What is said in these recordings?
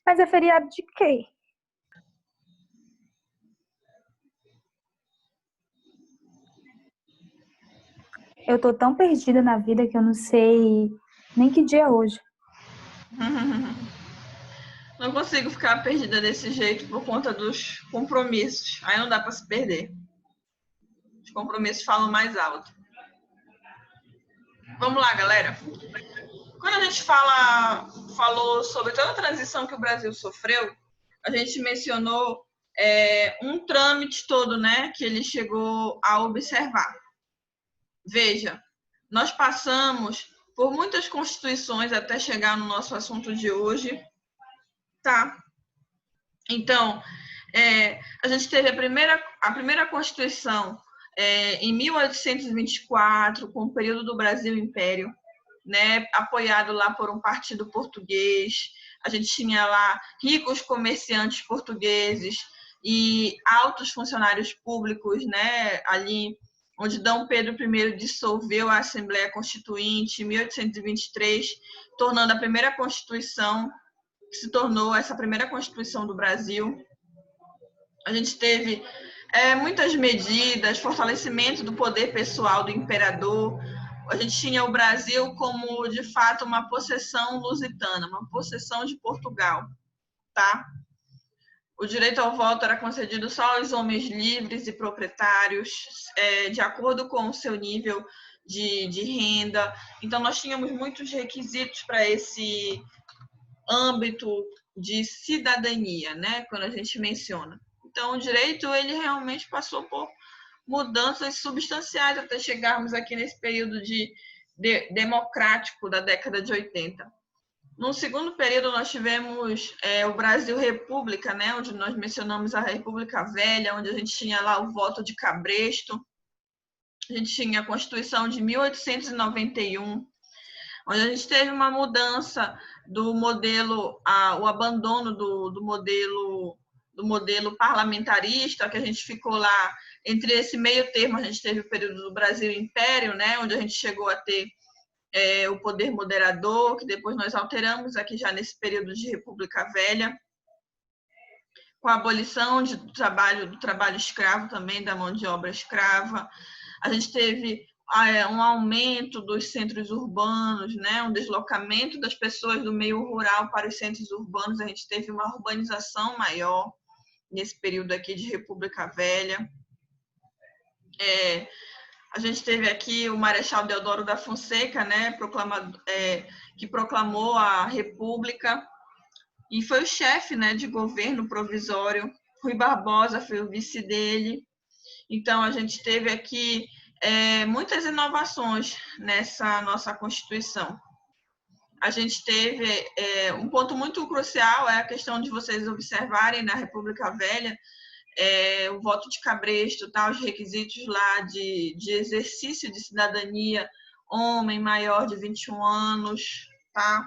Mas é feriado de quê? Eu tô tão perdida na vida que eu não sei nem que dia é hoje. Não consigo ficar perdida desse jeito por conta dos compromissos. Aí não dá para se perder. Os compromissos falam mais alto. Vamos lá, galera. Quando a gente falou sobre toda a transição que o Brasil sofreu, a gente mencionou um trâmite todo, né, que ele chegou a observar. Veja, nós passamos por muitas constituições até chegar no nosso assunto de hoje, tá? Então, a gente teve a primeira Constituição em 1824, com o período do Brasil Império, né, apoiado lá por um partido português. A gente tinha lá ricos comerciantes portugueses e altos funcionários públicos, né, ali onde Dom Pedro I dissolveu a Assembleia Constituinte em 1823, tornando a primeira Constituição, que se tornou essa primeira Constituição do Brasil. A gente teve muitas medidas, fortalecimento do poder pessoal do imperador. A gente tinha o Brasil como, de fato, uma possessão lusitana, uma possessão de Portugal, tá? O direito ao voto era concedido só aos homens livres e proprietários, de acordo com o seu nível de renda. Então, nós tínhamos muitos requisitos para esse âmbito de cidadania, né? Quando a gente menciona. Então, o direito, ele realmente passou por mudanças substanciais até chegarmos aqui nesse período democrático da década de 80. No segundo período, nós tivemos o Brasil República, né, onde nós mencionamos a República Velha, onde a gente tinha lá o voto de Cabresto, a gente tinha a Constituição de 1891, onde a gente teve uma mudança do modelo, o abandono do modelo parlamentarista, que a gente ficou lá entre esse meio termo. A gente teve o período do Brasil Império, né, onde a gente chegou a ter o poder moderador, que depois nós alteramos aqui já nesse período de República Velha, com a abolição do trabalho escravo também, da mão de obra escrava. A gente teve um aumento dos centros urbanos, né, um deslocamento das pessoas do meio rural para os centros urbanos. A gente teve uma urbanização maior nesse período aqui de República Velha. A gente teve aqui o Marechal Deodoro da Fonseca, né, que proclamou a República e foi o chefe, né, de governo provisório. Rui Barbosa foi o vice dele. Então, a gente teve aqui muitas inovações nessa nossa Constituição. A gente teve um ponto muito crucial, é a questão de vocês observarem na República Velha, o voto de Cabresto, tá? Os requisitos lá de exercício de cidadania, homem maior de 21 anos, tá?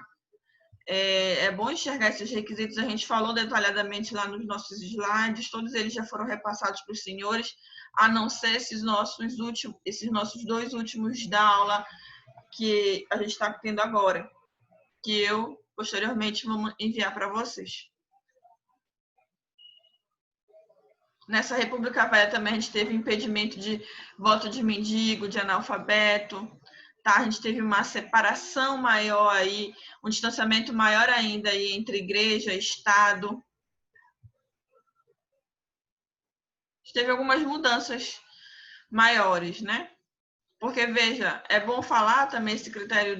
É bom enxergar esses requisitos, a gente falou detalhadamente lá nos nossos slides, todos eles já foram repassados para os senhores, a não ser esses nossos dois últimos da aula que a gente está tendo agora, que eu, posteriormente, vou enviar para vocês. Nessa República Velha também a gente teve impedimento de voto de mendigo, de analfabeto, tá? A gente teve uma separação maior aí, um distanciamento maior ainda aí entre igreja e Estado. A gente teve algumas mudanças maiores, né? Porque, veja, é bom falar também esse critério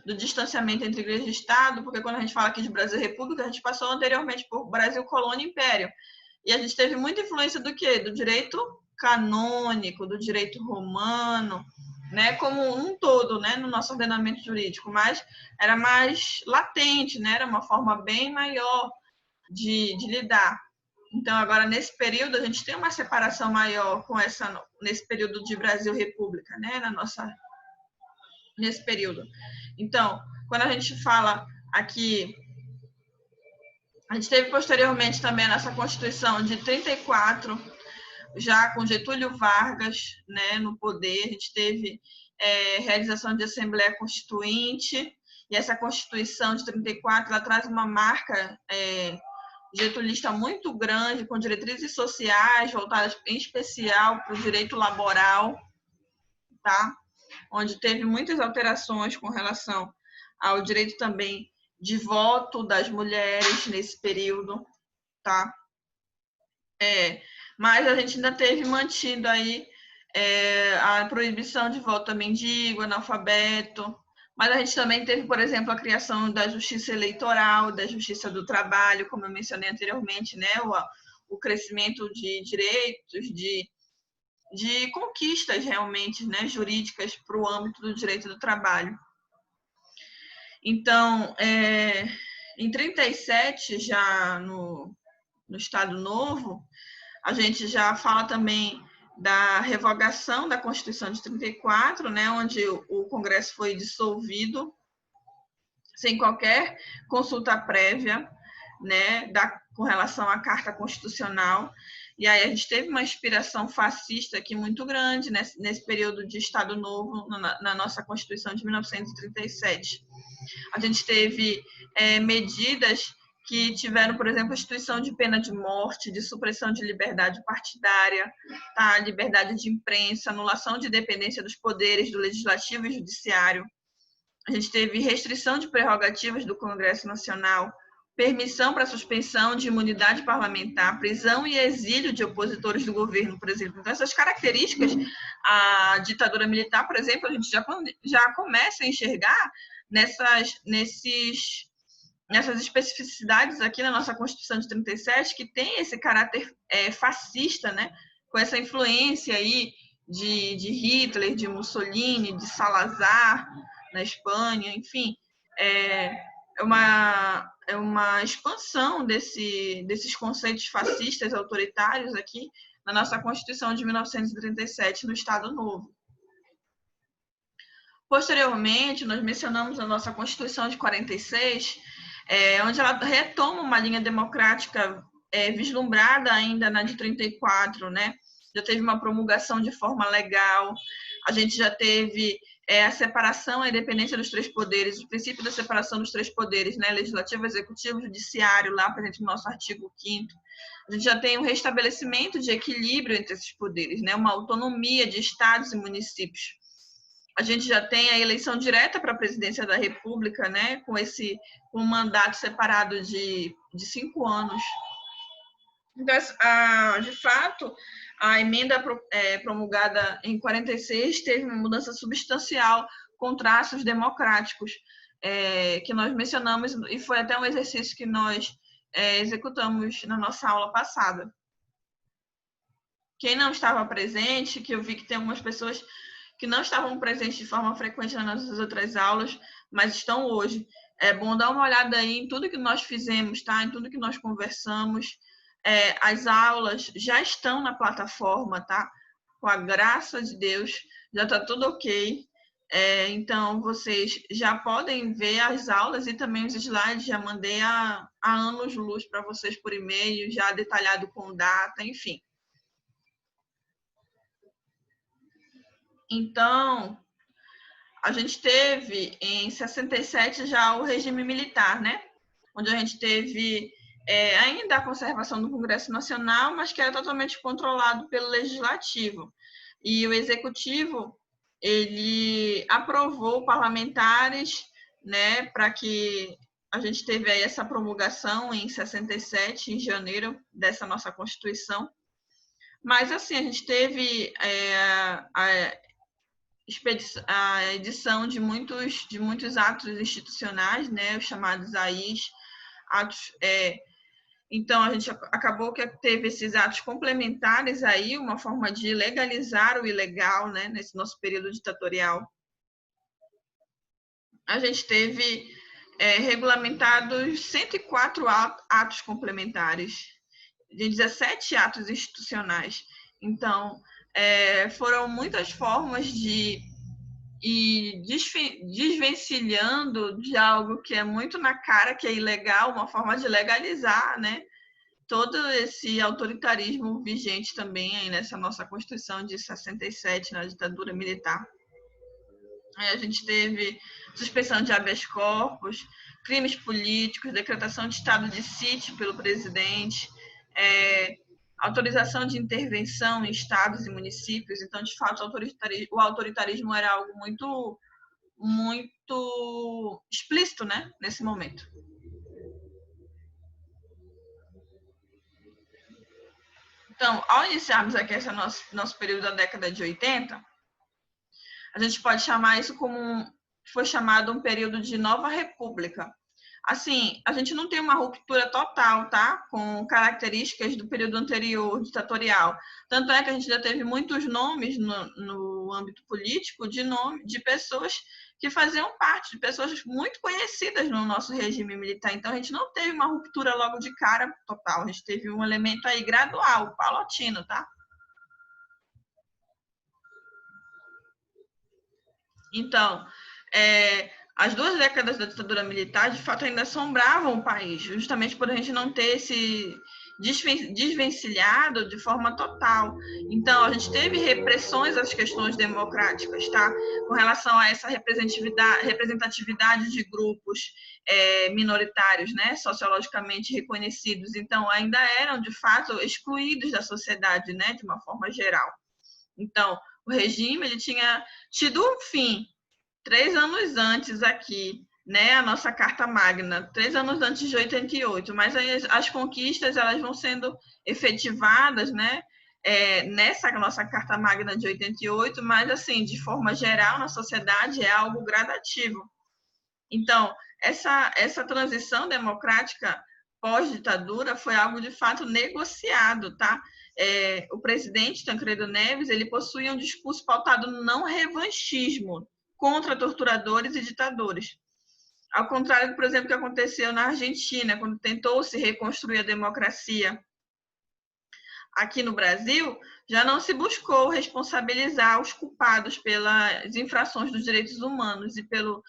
do distanciamento entre igreja e Estado, porque quando a gente fala aqui de Brasil República, a gente passou anteriormente por Brasil Colônia e Império. E a gente teve muita influência do quê? Do direito canônico, do direito romano, né? Como um todo, né? No nosso ordenamento jurídico, mas era mais latente, né? Era uma forma bem maior de lidar. Então, agora, nesse período, a gente tem uma separação maior nesse período de Brasil República, né? Nesse período. Então, quando a gente fala aqui, a gente teve posteriormente também a nossa Constituição de 34, já com Getúlio Vargas, né, no poder. A gente teve realização de Assembleia Constituinte E essa Constituição de 34, ela traz uma marca getulista muito grande, com diretrizes sociais voltadas em especial para o direito laboral, tá? Onde teve muitas alterações com relação ao direito também de voto das mulheres nesse período, tá? Mas a gente ainda teve mantido aí a proibição de voto a mendigo, analfabeto, mas a gente também teve, por exemplo, a criação da justiça eleitoral, da justiça do trabalho, como eu mencionei anteriormente, né? O crescimento de direitos, de conquistas realmente, né, jurídicas para o âmbito do direito do trabalho. Então, em 37, já no Estado Novo, a gente já fala também da revogação da Constituição de 34, né, onde o Congresso foi dissolvido sem qualquer consulta prévia, né, com relação à Carta Constitucional. E aí a gente teve uma inspiração fascista aqui muito grande nesse período de Estado Novo na nossa Constituição de 1937. A gente teve medidas que tiveram, por exemplo, a instituição de pena de morte, de supressão de liberdade partidária, tá? Liberdade de imprensa, anulação de dependência dos poderes do legislativo e judiciário. A gente teve restrição de prerrogativas do Congresso Nacional, permissão para suspensão de imunidade parlamentar, prisão e exílio de opositores do governo, por exemplo. Então, essas características, a ditadura militar, por exemplo, a gente já começa a enxergar nessas especificidades aqui na nossa Constituição de 37, que tem esse caráter fascista, né? Com essa influência aí de Hitler, de Mussolini, de Salazar na Espanha, enfim, é uma expansão desses conceitos fascistas autoritários aqui na nossa Constituição de 1937, no Estado Novo. Posteriormente, nós mencionamos a nossa Constituição de 46, onde ela retoma uma linha democrática vislumbrada ainda na de 34, né? Já teve uma promulgação de forma legal, a gente já teve a separação, a independência dos três poderes, o princípio da separação dos três poderes, né? Legislativo, executivo, judiciário, lá presente no nosso artigo 5º. A gente já tem um restabelecimento de equilíbrio entre esses poderes, né? Uma autonomia de estados e municípios. A gente já tem a eleição direta para a presidência da República, né? Com um mandato separado de 5 anos. Então, de fato, a emenda promulgada em 46 teve uma mudança substancial com traços democráticos, que nós mencionamos, e foi até um exercício que nós executamos na nossa aula passada. Quem não estava presente, que eu vi que tem algumas pessoas que não estavam presentes de forma frequente nas nossas outras aulas, mas estão hoje. É bom dar uma olhada aí em tudo que nós fizemos, tá? Em tudo que nós conversamos. As aulas já estão na plataforma, tá? Com a graça de Deus, já está tudo ok. Então, vocês já podem ver as aulas e também os slides. Já mandei há anos-luz para vocês por e-mail, já detalhado com data, enfim. Então, a gente teve em 67 já o regime militar, né? Onde a gente teve ainda a conservação do Congresso Nacional, mas que era totalmente controlado pelo Legislativo. E o Executivo, ele aprovou parlamentares, né, para que a gente teve aí essa promulgação em 67, em janeiro, dessa nossa Constituição. Mas, assim, a gente teve a edição de muitos atos institucionais, né, os chamados AIs, atos. Então, a gente acabou que teve esses atos complementares aí, uma forma de legalizar o ilegal, né, nesse nosso período ditatorial. A gente teve regulamentados 104 atos complementares, de 17 atos institucionais. Então, foram muitas formas de ir desvencilhando de algo que é muito na cara, que é ilegal, uma forma de legalizar, né, todo esse autoritarismo vigente também aí nessa nossa Constituição de 67, na ditadura militar. A gente teve suspensão de habeas corpus, crimes políticos, decretação de estado de sítio pelo presidente, autorização de intervenção em estados e municípios. Então, de fato, o autoritarismo era algo muito, muito explícito, né, nesse momento. Então, ao iniciarmos aqui esse nosso período da década de 80, a gente pode chamar isso como foi chamado um período de nova república. Assim, a gente não tem uma ruptura total, tá? Com características do período anterior, ditatorial. Tanto é que a gente já teve muitos nomes no âmbito político de pessoas que faziam parte, de pessoas muito conhecidas no nosso regime militar. Então, a gente não teve uma ruptura logo de cara total. A gente teve um elemento aí gradual, paulatino, tá? Então, as 2 décadas da ditadura militar, de fato, ainda assombravam o país, justamente por a gente não ter esse desvencilhado de forma total. Então, a gente teve repressões às questões democráticas, tá? Com relação a essa representatividade de grupos minoritários, né? Sociologicamente reconhecidos. Então, ainda eram, de fato, excluídos da sociedade, né? De uma forma geral. Então, o regime ele tinha tido um fim 3 anos antes aqui, né, a nossa Carta Magna, 3 anos antes de 88, mas aí as conquistas elas vão sendo efetivadas, né, nessa nossa Carta Magna de 88, mas assim, de forma geral na sociedade é algo gradativo. Então, essa transição democrática pós-ditadura foi algo de fato negociado, tá? O presidente Tancredo Neves ele possuía um discurso pautado no não revanchismo contra torturadores e ditadores. Ao contrário, por exemplo, que aconteceu na Argentina, quando tentou se reconstruir a democracia. Aqui no Brasil, já não se buscou responsabilizar os culpados pelas infrações dos direitos humanos e pelo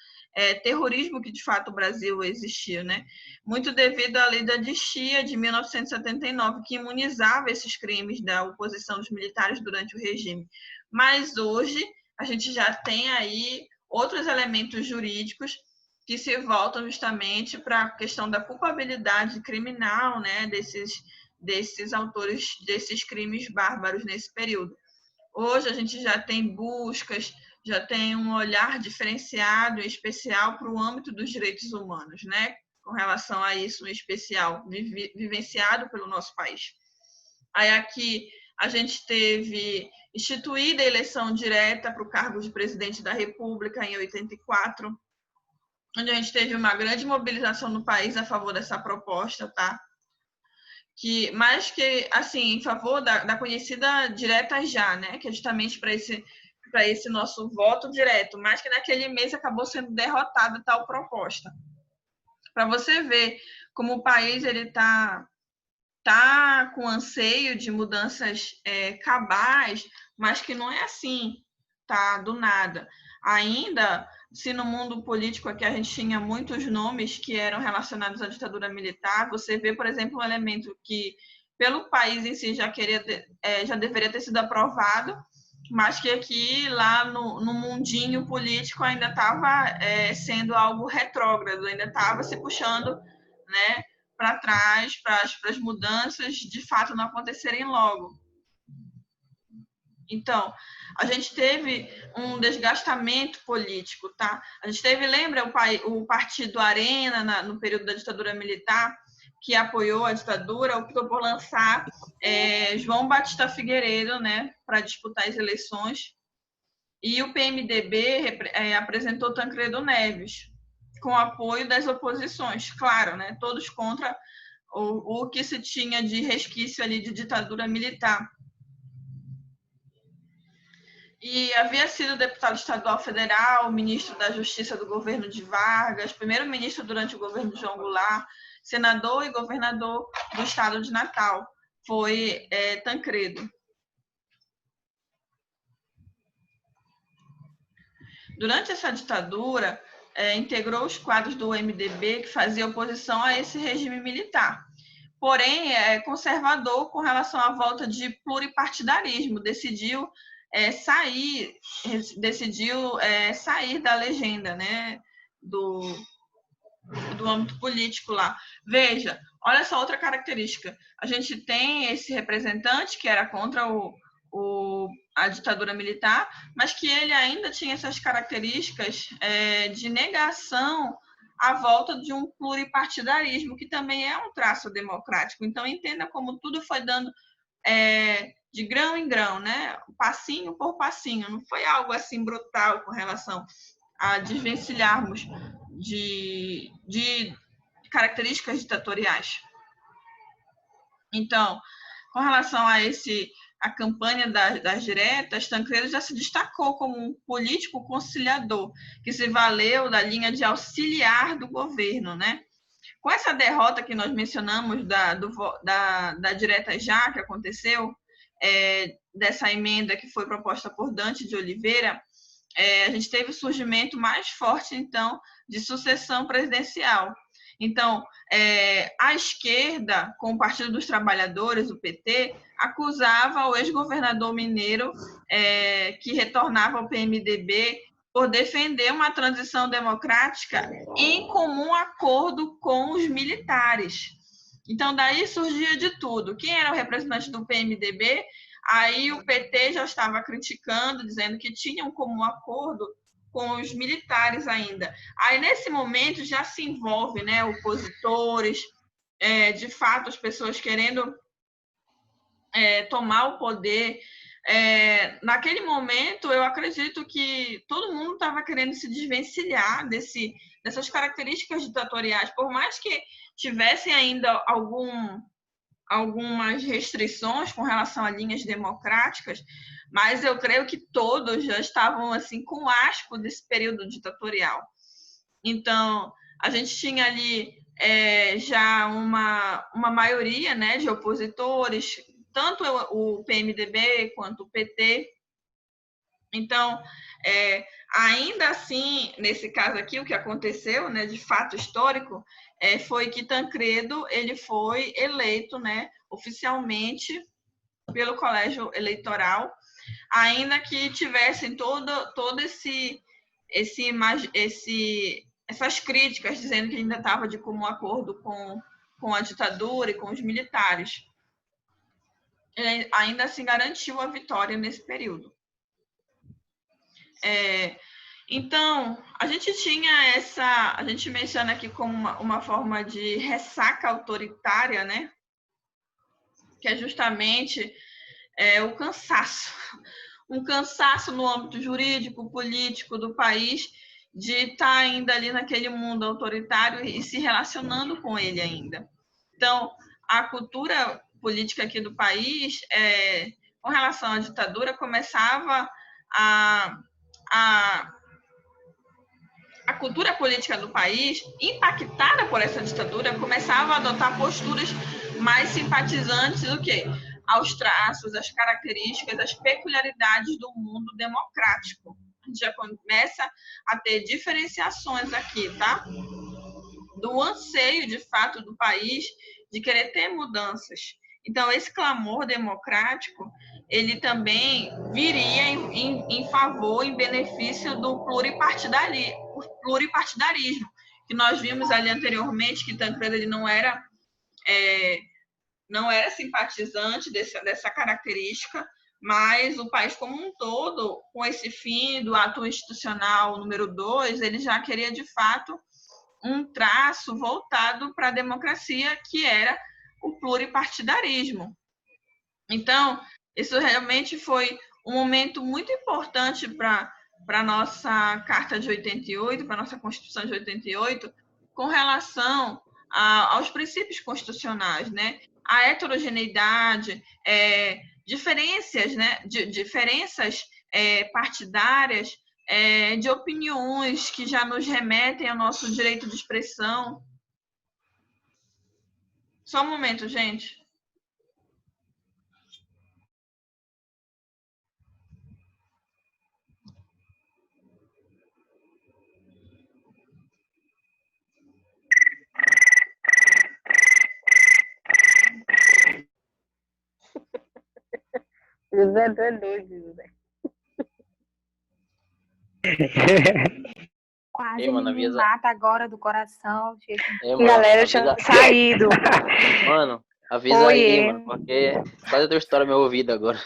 terrorismo que, de fato, o Brasil existiu, né? Muito devido à lei da anistia de 1979, que imunizava esses crimes da oposição dos militares durante o regime. Mas hoje, a gente já tem aí outros elementos jurídicos que se voltam justamente para a questão da culpabilidade criminal, né, desses autores desses crimes bárbaros nesse período. Hoje a gente já tem buscas, já tem um olhar diferenciado e especial para o âmbito dos direitos humanos, né? Com relação a isso em especial, vivenciado pelo nosso país. Aí aqui a gente teve instituída a eleição direta para o cargo de presidente da República em 84, onde a gente teve uma grande mobilização no país a favor dessa proposta, tá? Mais que, assim, em favor da conhecida direta já, né? Que é justamente para esse nosso voto direto, mas que naquele mês acabou sendo derrotada tal proposta. Para você ver como o país ele tá com anseio de mudanças cabais, mas que não é assim, tá? Do nada. Ainda, se no mundo político aqui a gente tinha muitos nomes que eram relacionados à ditadura militar, você vê, por exemplo, um elemento que, pelo país em si, já deveria ter sido aprovado, mas que aqui, lá no mundinho político, ainda estava sendo algo retrógrado, ainda estava se puxando, né, para trás, para as mudanças de fato não acontecerem logo. Então, a gente teve um desgastamento político, tá? A gente teve, lembra o partido Arena no período da ditadura militar, que apoiou a ditadura, optou por lançar João Batista Figueiredo, né, para disputar as eleições. E o PMDB apresentou Tancredo Neves, com apoio das oposições, claro, né, todos contra o que se tinha de resquício ali de ditadura militar. E havia sido deputado estadual federal, ministro da Justiça do governo de Vargas, primeiro-ministro durante o governo de João Goulart, senador e governador do estado de Natal. Foi Tancredo. Durante essa ditadura, integrou os quadros do MDB que fazia oposição a esse regime militar. Porém, é conservador com relação à volta de pluripartidarismo, decidiu decidiu sair da legenda, né, do âmbito político lá. Veja, olha só outra característica. A gente tem esse representante que era contra a ditadura militar, mas que ele ainda tinha essas características de negação à volta de um pluripartidarismo, que também é um traço democrático. Então, entenda como tudo foi dando de grão em grão, né? Passinho por passinho. Não foi algo assim brutal com relação a desvencilharmos de características ditatoriais. Então, com relação a campanha das diretas, Tancredo já se destacou como um político conciliador, que se valeu da linha de auxiliar do governo, né? Com essa derrota que nós mencionamos da direta já que aconteceu, dessa emenda que foi proposta por Dante de Oliveira, a gente teve o surgimento mais forte, então, de sucessão presidencial. Então, a esquerda, com o Partido dos Trabalhadores, o PT, acusava o ex-governador mineiro, que retornava ao PMDB, por defender uma transição democrática em comum acordo com os militares. Então, daí surgia de tudo. Quem era o representante do PMDB? Aí o PT já estava criticando, dizendo que tinham como acordo com os militares ainda. Aí, nesse momento, já se envolve, né, opositores, de fato, as pessoas querendo tomar o poder. Naquele momento, eu acredito que todo mundo estava querendo se desvencilhar dessas características ditatoriais, por mais que tivessem ainda algumas restrições com relação a linhas democráticas, mas eu creio que todos já estavam assim com asco desse período ditatorial. Então, a gente tinha ali já uma maioria, né, de opositores, tanto o PMDB quanto o PT. Então, ainda assim, nesse caso aqui, o que aconteceu, né, de fato histórico, foi que Tancredo ele foi eleito, né, oficialmente pelo Colégio Eleitoral, ainda que tivessem todo essas críticas, dizendo que ainda estava de comum acordo com a ditadura e com os militares. Ele ainda assim garantiu a vitória nesse período. Então, a gente tinha a gente menciona aqui como uma forma de ressaca autoritária, né? Que é justamente o cansaço. Um cansaço no âmbito jurídico, político do país, de estar ainda ali naquele mundo autoritário e se relacionando com ele ainda. Então, a cultura política aqui do país, com relação à ditadura, começava a cultura política do país, impactada por essa ditadura, começava a adotar posturas mais simpatizantes do que aos traços, às características, às peculiaridades do mundo democrático. A gente já começa a ter diferenciações aqui, tá? Do anseio, de fato, do país de querer ter mudanças. Então, esse clamor democrático, ele também viria em favor, em benefício do pluripartidarismo, que nós vimos ali anteriormente, que Tancredo ele não era simpatizante dessa característica, mas o país como um todo, com esse fim do ato institucional número 2, ele já queria, de fato, um traço voltado para a democracia, que era o pluripartidarismo. Então, isso realmente foi um momento muito importante para a nossa Carta de 88, para a nossa Constituição de 88, com relação aos princípios constitucionais, né? A heterogeneidade, diferenças, né? Diferenças partidárias, de opiniões que já nos remetem ao nosso direito de expressão. Só um momento, gente. José, tu é doido, José. Quase Ei, mano, ele me avisa. mata agora do coração. Ei, mano, Galera, eu tinha avisa. saído. Mano, avisa aí, Oiê. mano, porque quase deu história no meu ouvido agora.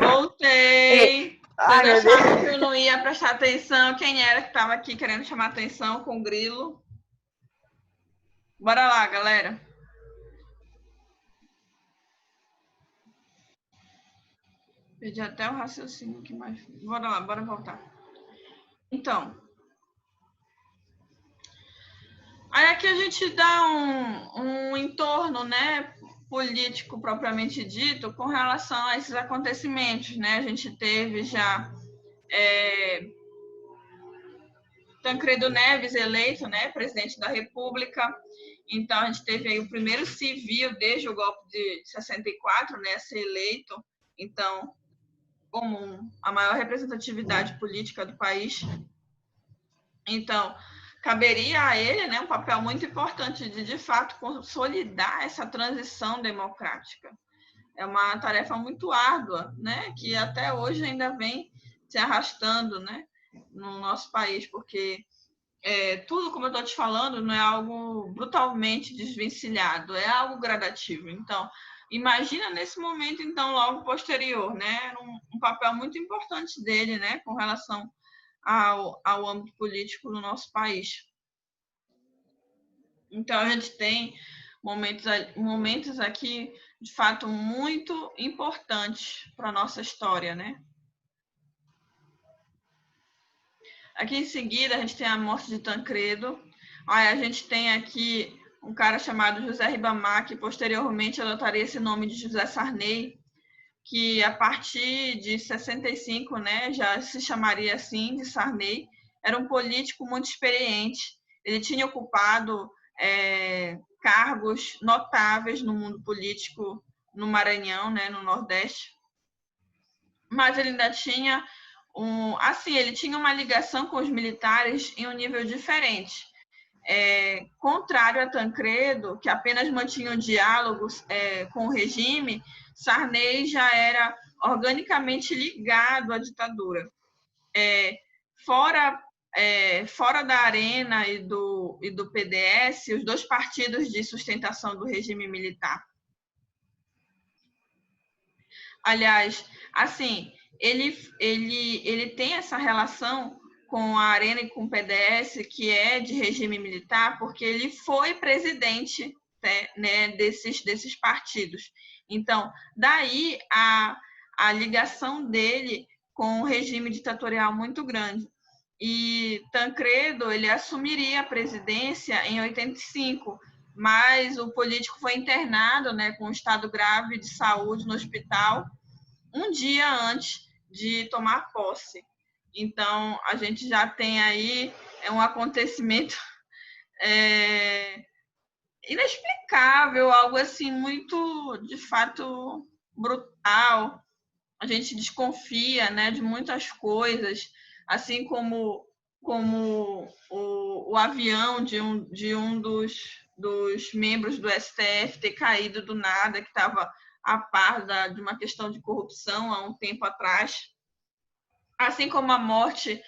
Voltei. Ai, meu Vocês Deus. achavam que eu não ia prestar atenção? Quem era que estava aqui querendo chamar atenção com o grilo? Bora lá, galera. Perdi até o raciocínio aqui, mas bora lá, bora voltar. Então, aí aqui a gente dá um entorno, né, político propriamente dito com relação a esses acontecimentos, né? A gente teve já Tancredo Neves eleito, né, presidente da República. Então a gente teve aí o primeiro civil desde o golpe de 64, né, a ser eleito. Então, como a maior representatividade política do país. Então, caberia a ele, né, um papel muito importante de fato, consolidar essa transição democrática. É uma tarefa muito árdua, né, que até hoje ainda vem se arrastando, né, no nosso país, porque tudo, como eu estou te falando, não é algo brutalmente desvencilhado, é algo gradativo. Então, imagina nesse momento, então, logo posterior, né, um papel muito importante dele, né, com relação ao âmbito político no nosso país. Então, a gente tem momentos aqui, de fato, muito importantes para a nossa história, né? Aqui em seguida, a gente tem a morte de Tancredo. Aí a gente tem aqui um cara chamado José Ribamar, que posteriormente adotaria esse nome de José Sarney, que a partir de 65, né, já se chamaria assim, de Sarney. Era um político muito experiente. Ele tinha ocupado cargos notáveis no mundo político no Maranhão, né, no Nordeste. Mas ele ainda tinha ele tinha uma ligação com os militares em um nível diferente. Contrário a Tancredo, que apenas mantinha diálogos com o regime, Sarney já era organicamente ligado à ditadura. Fora da Arena e do PDS, os dois partidos de sustentação do regime militar. Aliás, assim, ele tem essa relação com a Arena e com o PDS, que é de regime militar, porque ele foi presidente, né, desses partidos. Então, daí a ligação dele com o regime ditatorial muito grande. E Tancredo, ele assumiria a presidência em 85, mas o político foi internado, né, com um estado grave de saúde no hospital, um dia antes de tomar posse. Então, a gente já tem aí um acontecimento inexplicável, algo assim muito, de fato, brutal. A gente desconfia, né, de muitas coisas, assim como o avião de um dos membros do STF ter caído do nada, que estava a par de uma questão de corrupção há um tempo atrás, assim como a morte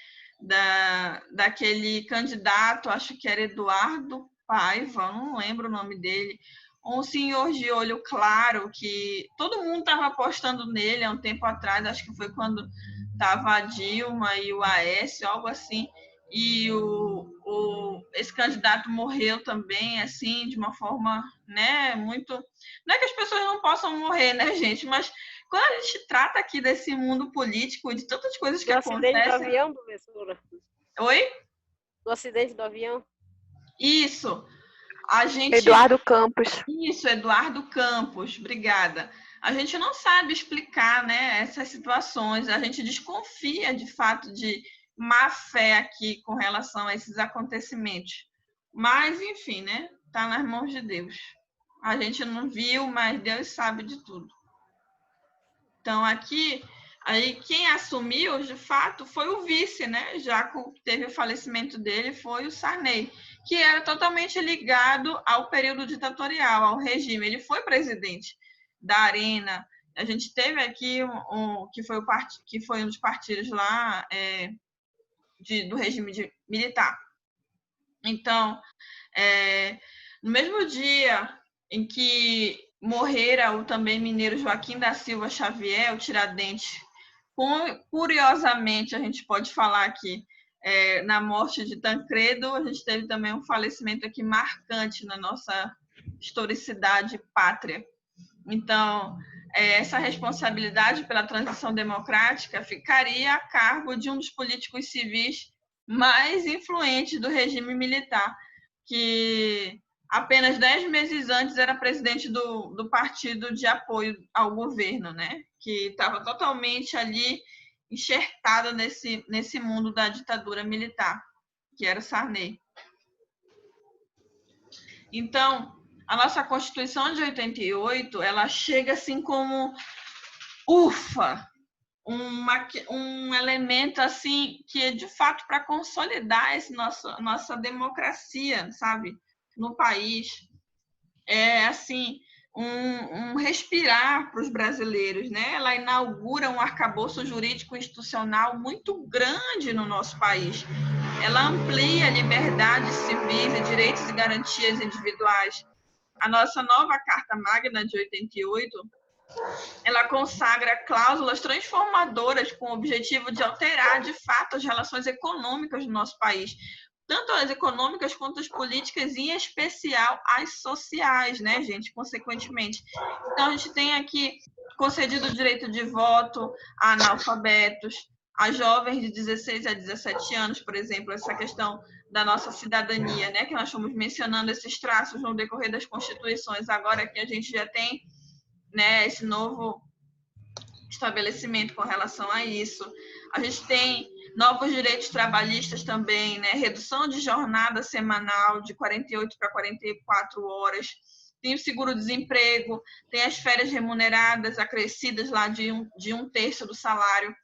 daquele candidato, acho que era Eduardo Paiva, não lembro o nome dele, um senhor de olho claro, que todo mundo estava apostando nele há um tempo atrás, acho que foi quando estava a Dilma e o Aécio, algo assim, e esse candidato morreu também, assim, de uma forma, né, muito... Não é que as pessoas não possam morrer, né, gente, mas quando a gente trata aqui desse mundo político, de tantas coisas que acontecem... Do acidente do avião, professora? Oi? Do acidente do avião? Isso. A gente... Eduardo Campos. Isso, Eduardo Campos, obrigada. A gente não sabe explicar, né, essas situações, a gente desconfia, de fato, de má fé aqui com relação a esses acontecimentos. Mas, enfim, né, tá nas mãos de Deus. A gente não viu, mas Deus sabe de tudo. Então, aqui, aí quem assumiu, de fato, foi o vice, né? Já que teve o falecimento dele, foi o Sarney, que era totalmente ligado ao período ditatorial, ao regime. Ele foi presidente da Arena. A gente teve aqui que foi um dos partidos lá do regime militar. Então, no mesmo dia em que morrera o também mineiro Joaquim da Silva Xavier, o Tiradentes, curiosamente, a gente pode falar aqui, na morte de Tancredo, a gente teve também um falecimento aqui marcante na nossa historicidade pátria. Então, essa responsabilidade pela transição democrática ficaria a cargo de um dos políticos civis mais influentes do regime militar, que apenas 10 meses antes era presidente do partido de apoio ao governo, né? Que estava totalmente ali enxertada nesse mundo da ditadura militar, que era Sarney. Então, a nossa Constituição de 88, ela chega assim como, ufa, um elemento assim que é de fato para consolidar nossa democracia, sabe, no país. É assim um respirar para os brasileiros, né? Ela inaugura um arcabouço jurídico institucional muito grande no nosso país. Ela amplia liberdades civis e direitos e garantias individuais. A nossa nova Carta Magna de 88, ela consagra cláusulas transformadoras com o objetivo de alterar, de fato, as relações econômicas do nosso país, tanto as econômicas quanto as políticas, em especial as sociais, né, gente, consequentemente. Então, a gente tem aqui concedido o direito de voto a analfabetos, a jovens de 16 a 17 anos, por exemplo, essa questão da nossa cidadania, né, que nós estamos mencionando esses traços no decorrer das constituições, agora que a gente já tem, né, esse novo estabelecimento com relação a isso. A gente tem novos direitos trabalhistas também, né, redução de jornada semanal de 48 para 44 horas, tem o seguro-desemprego, tem as férias remuneradas acrescidas lá de um terço do salário.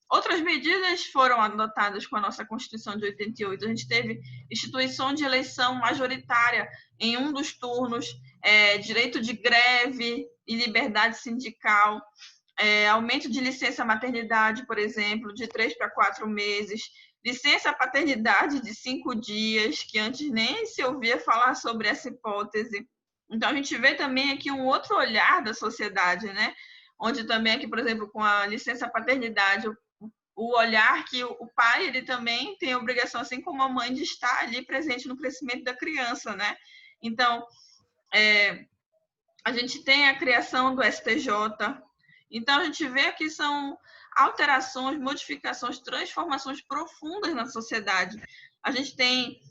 Outras medidas foram adotadas com a nossa Constituição de 88. A gente teve instituição de eleição majoritária em um dos turnos, direito de greve e liberdade sindical, aumento de licença maternidade, por exemplo, de 3 para 4 meses, licença paternidade de 5 dias, que antes nem se ouvia falar sobre essa hipótese. Então, a gente vê também aqui um outro olhar da sociedade, né? Onde também aqui, por exemplo, com a licença paternidade, o olhar que o pai, ele também tem a obrigação, assim como a mãe, de estar ali presente no crescimento da criança, né? Então, a gente tem a criação do STJ. Então, a gente vê que são alterações, modificações, transformações profundas na sociedade. A gente tem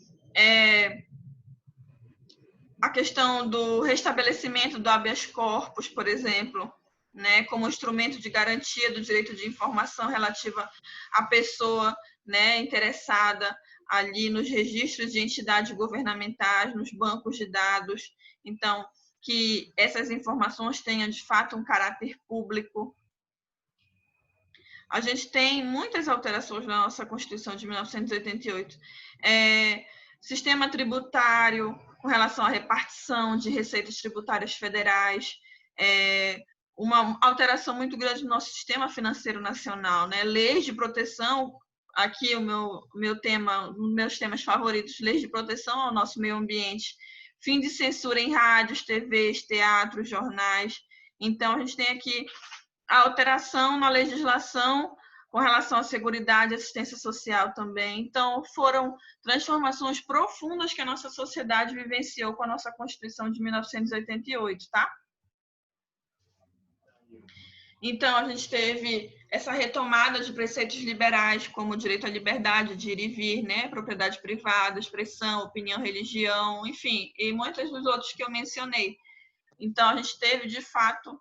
a questão do restabelecimento do habeas corpus, por exemplo, né, como instrumento de garantia do direito de informação relativa à pessoa, né, interessada ali nos registros de entidades governamentais, nos bancos de dados. Então, que essas informações tenham, de fato, um caráter público. A gente tem muitas alterações na nossa Constituição de 1988. Sistema tributário, com relação à repartição de receitas tributárias federais, uma alteração muito grande no nosso sistema financeiro nacional, né? Leis de proteção, aqui meus temas favoritos, leis de proteção ao nosso meio ambiente, fim de censura em rádios, TVs, teatros, jornais. Então, a gente tem aqui a alteração na legislação com relação à seguridade e assistência social também. Então, foram transformações profundas que a nossa sociedade vivenciou com a nossa Constituição de 1988, tá? Então, a gente teve essa retomada de preceitos liberais, como o direito à liberdade de ir e vir, né? Propriedade privada, expressão, opinião, religião, enfim, e muitos dos outros que eu mencionei. Então, a gente teve, de fato,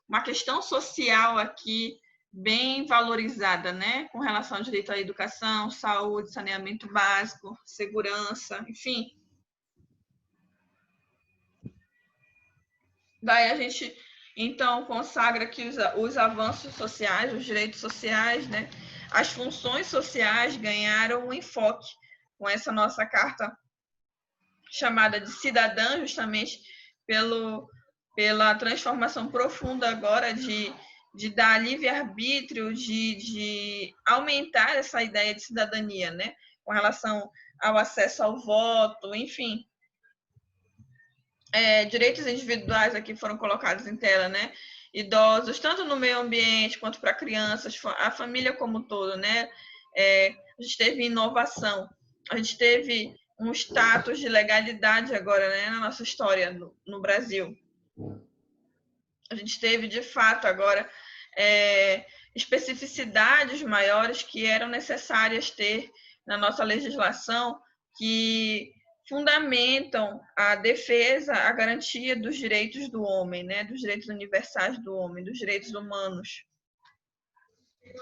uma questão social aqui bem valorizada, né? Com relação ao direito à educação, saúde, saneamento básico, segurança, enfim. Daí a gente, então, consagra aqui os avanços sociais, os direitos sociais, né? As funções sociais ganharam um enfoque com essa nossa carta chamada de cidadã, justamente pela transformação profunda agora de de dar livre-arbítrio, de aumentar essa ideia de cidadania, né? Com relação ao acesso ao voto, enfim. Direitos individuais aqui foram colocados em tela, né? Idosos, tanto no meio ambiente quanto para crianças, a família como um todo, né? A gente teve inovação, a gente teve um status de legalidade agora, né, na nossa história no Brasil. A gente teve, de fato, agora especificidades maiores que eram necessárias ter na nossa legislação, que fundamentam a defesa, a garantia dos direitos do homem, né, dos direitos universais do homem, dos direitos humanos.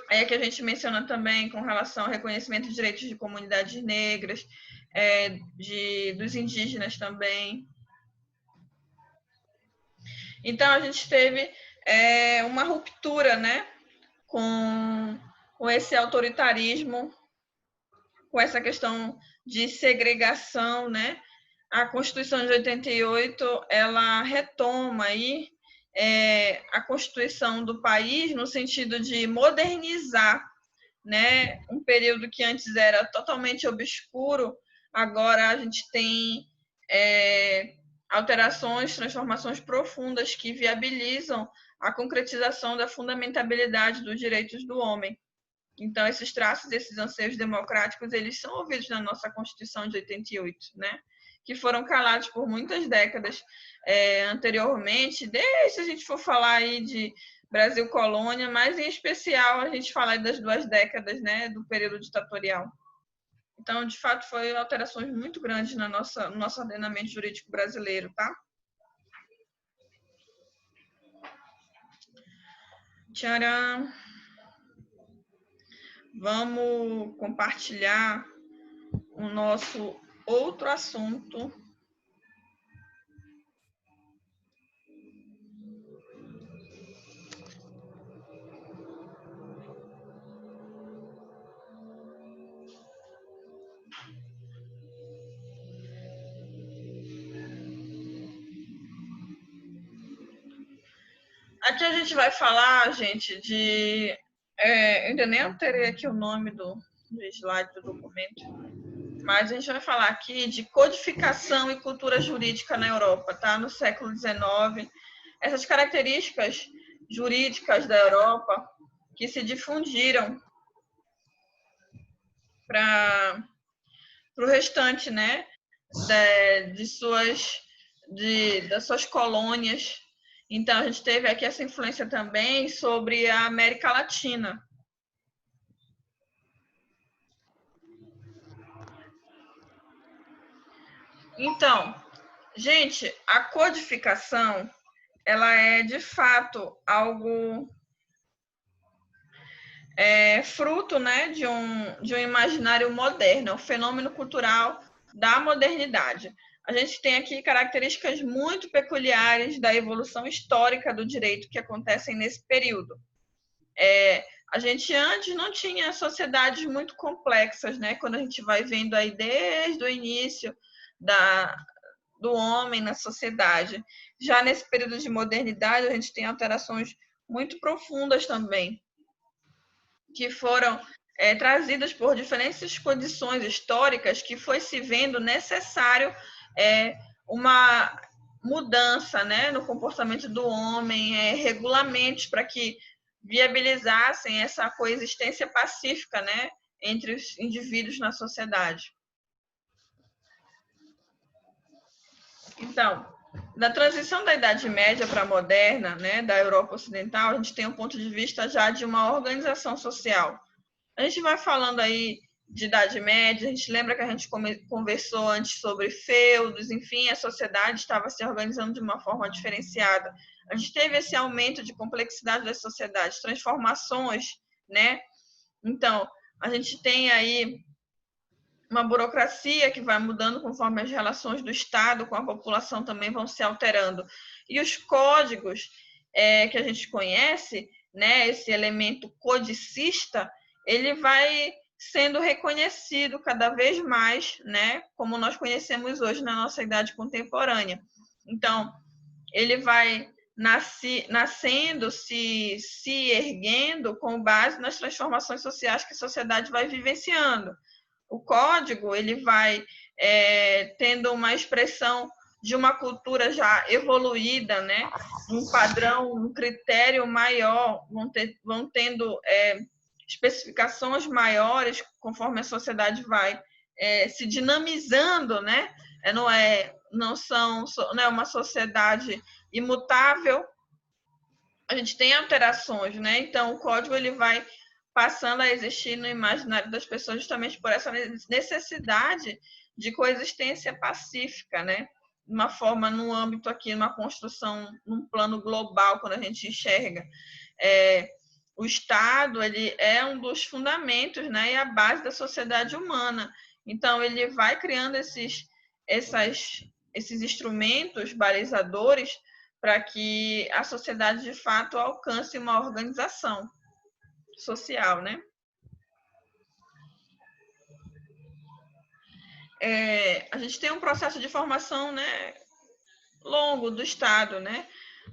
Aí que a gente menciona também com relação ao reconhecimento de direitos de comunidades negras, dos indígenas também. Então, a gente teve uma ruptura, né, com esse autoritarismo, com essa questão de segregação, né? A Constituição de 88, ela retoma aí a Constituição do país no sentido de modernizar, né, um período que antes era totalmente obscuro, agora a gente tem alterações, transformações profundas que viabilizam a concretização da fundamentabilidade dos direitos do homem. Então, esses traços, esses anseios democráticos, eles são ouvidos na nossa Constituição de 88, né? Que foram calados por muitas décadas anteriormente, desde se a gente for falar aí de Brasil colônia, mas em especial a gente fala das 2 décadas, né, do período ditatorial. Então, de fato, foram alterações muito grandes no nosso ordenamento jurídico brasileiro, tá? Tcharam! Vamos compartilhar o nosso outro assunto. Aqui a gente vai falar, gente, de... ainda nem alterei aqui o nome do slide do documento, mas a gente vai falar aqui de codificação e cultura jurídica na Europa, tá? No século XIX. Essas características jurídicas da Europa que se difundiram para o restante, né, das suas colônias. Então, a gente teve aqui essa influência também sobre a América Latina. Então, gente, a codificação, ela é, de fato, algo fruto, né, de um imaginário moderno, um fenômeno cultural da modernidade. A gente tem aqui características muito peculiares da evolução histórica do direito que acontecem nesse período. A gente antes não tinha sociedades muito complexas, né? Quando a gente vai vendo aí desde o início do homem na sociedade. Já nesse período de modernidade, a gente tem alterações muito profundas também, que foram trazidas por diferentes condições históricas que foi se vendo necessário uma mudança, né, no comportamento do homem, regulamentos para que viabilizassem essa coexistência pacífica, né, entre os indivíduos na sociedade. Então, da transição da Idade Média para a moderna, né, da Europa Ocidental, a gente tem um ponto de vista já de uma organização social. A gente vai falando aí de Idade Média, a gente lembra que a gente conversou antes sobre feudos, enfim, a sociedade estava se organizando de uma forma diferenciada. A gente teve esse aumento de complexidade das sociedades, transformações, né? Então, a gente tem aí uma burocracia que vai mudando conforme as relações do Estado com a população também vão se alterando. E os códigos que a gente conhece, né, esse elemento codicista, ele vai sendo reconhecido cada vez mais, né, como nós conhecemos hoje na nossa idade contemporânea. Então, ele vai nascendo, se erguendo com base nas transformações sociais que a sociedade vai vivenciando. O código ele vai tendo uma expressão de uma cultura já evoluída, né? Um padrão, um critério maior, vão tendo especificações maiores conforme a sociedade vai se dinamizando, né? Não é uma sociedade imutável, a gente tem alterações, né? Então o código ele vai passando a existir no imaginário das pessoas justamente por essa necessidade de coexistência pacífica, né? Uma forma, no âmbito aqui, numa construção, num plano global, quando a gente enxerga. O Estado ele é um dos fundamentos, né? E a base da sociedade humana. Então, ele vai criando esses instrumentos balizadores para que a sociedade, de fato, alcance uma organização social, né? A gente tem um processo de formação, né, longo do Estado, né,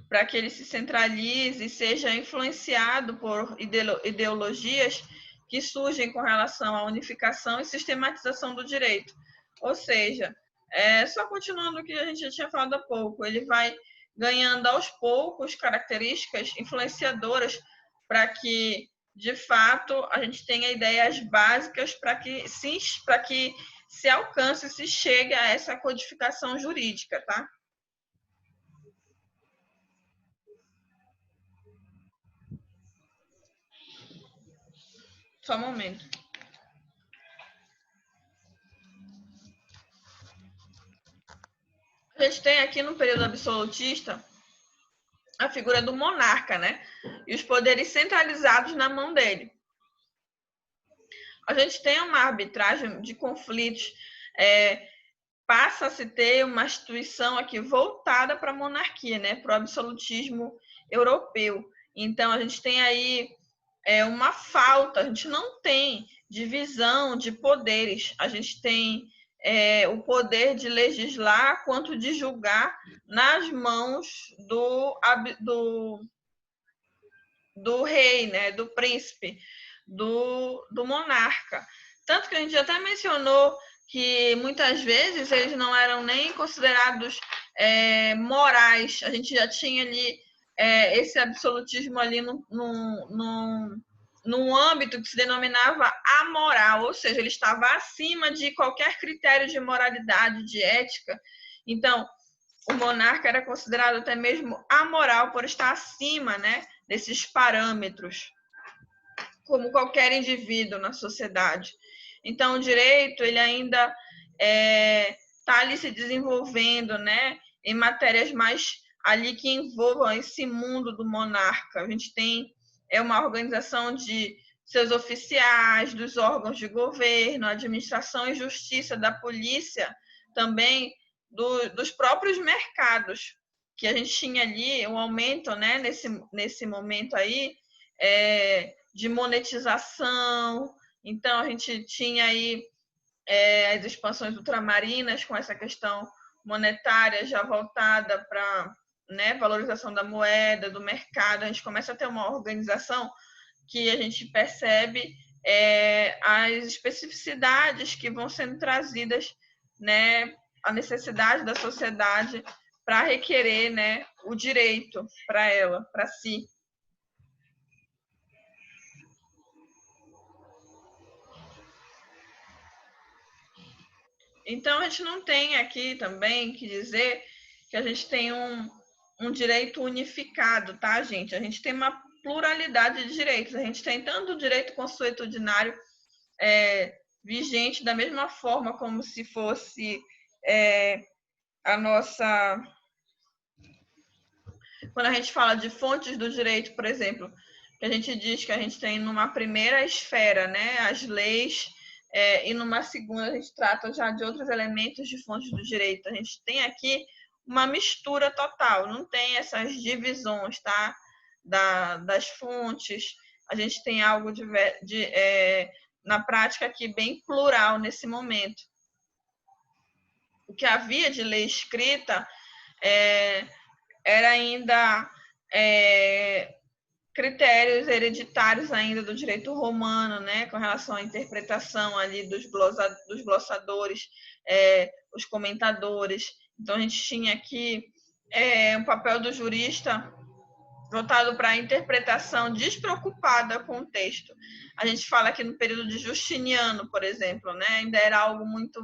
para que ele se centralize e seja influenciado por ideologias que surgem com relação à unificação e sistematização do direito. Ou seja, só continuando o que a gente já tinha falado há pouco, ele vai ganhando aos poucos características influenciadoras para que, de fato, a gente tenha ideias básicas para que se alcance, se chegue a essa codificação jurídica, tá? Só um momento. A gente tem aqui no período absolutista a figura do monarca, né? E os poderes centralizados na mão dele. A gente tem uma arbitragem de conflitos, passa a se ter uma instituição aqui voltada para a monarquia, né? Para o absolutismo europeu. Então, a gente tem aí uma falta, a gente não tem divisão de poderes, a gente tem o poder de legislar quanto de julgar nas mãos do rei, né, do príncipe, do monarca. Tanto que a gente até mencionou que muitas vezes eles não eram nem considerados morais, a gente já tinha ali esse absolutismo ali num âmbito que se denominava amoral, ou seja, ele estava acima de qualquer critério de moralidade, de ética. Então, o monarca era considerado até mesmo amoral por estar acima, né, desses parâmetros, como qualquer indivíduo na sociedade. Então, o direito ele ainda está ali se desenvolvendo, né, em matérias mais ali que envolvam esse mundo do monarca. A gente tem uma organização de seus oficiais, dos órgãos de governo, administração e justiça, da polícia, também dos próprios mercados, que a gente tinha ali um aumento, né, nesse momento aí, de monetização. Então, a gente tinha aí as expansões ultramarinas com essa questão monetária já voltada para, né, valorização da moeda, do mercado. A gente começa a ter uma organização que a gente percebe as especificidades que vão sendo trazidas, né, a necessidade da sociedade para requerer, né, o direito para ela, para si. Então, a gente não tem aqui também que dizer que a gente tem um direito unificado, tá, gente? A gente tem uma pluralidade de direitos. A gente tem tanto o direito consuetudinário vigente da mesma forma como se fosse a nossa... Quando a gente fala de fontes do direito, por exemplo, que a gente diz que a gente tem numa primeira esfera, né, as leis, e numa segunda a gente trata já de outros elementos de fontes do direito. A gente tem aqui uma mistura total, não tem essas divisões, tá? Das fontes. A gente tem algo na prática aqui bem plural nesse momento. O que havia de lei escrita era ainda critérios hereditários ainda do direito romano, né, com relação à interpretação ali dos glossadores, os comentadores. Então, a gente tinha aqui um papel do jurista voltado para a interpretação despreocupada com o texto. A gente fala aqui no período de Justiniano, por exemplo, né, ainda era algo muito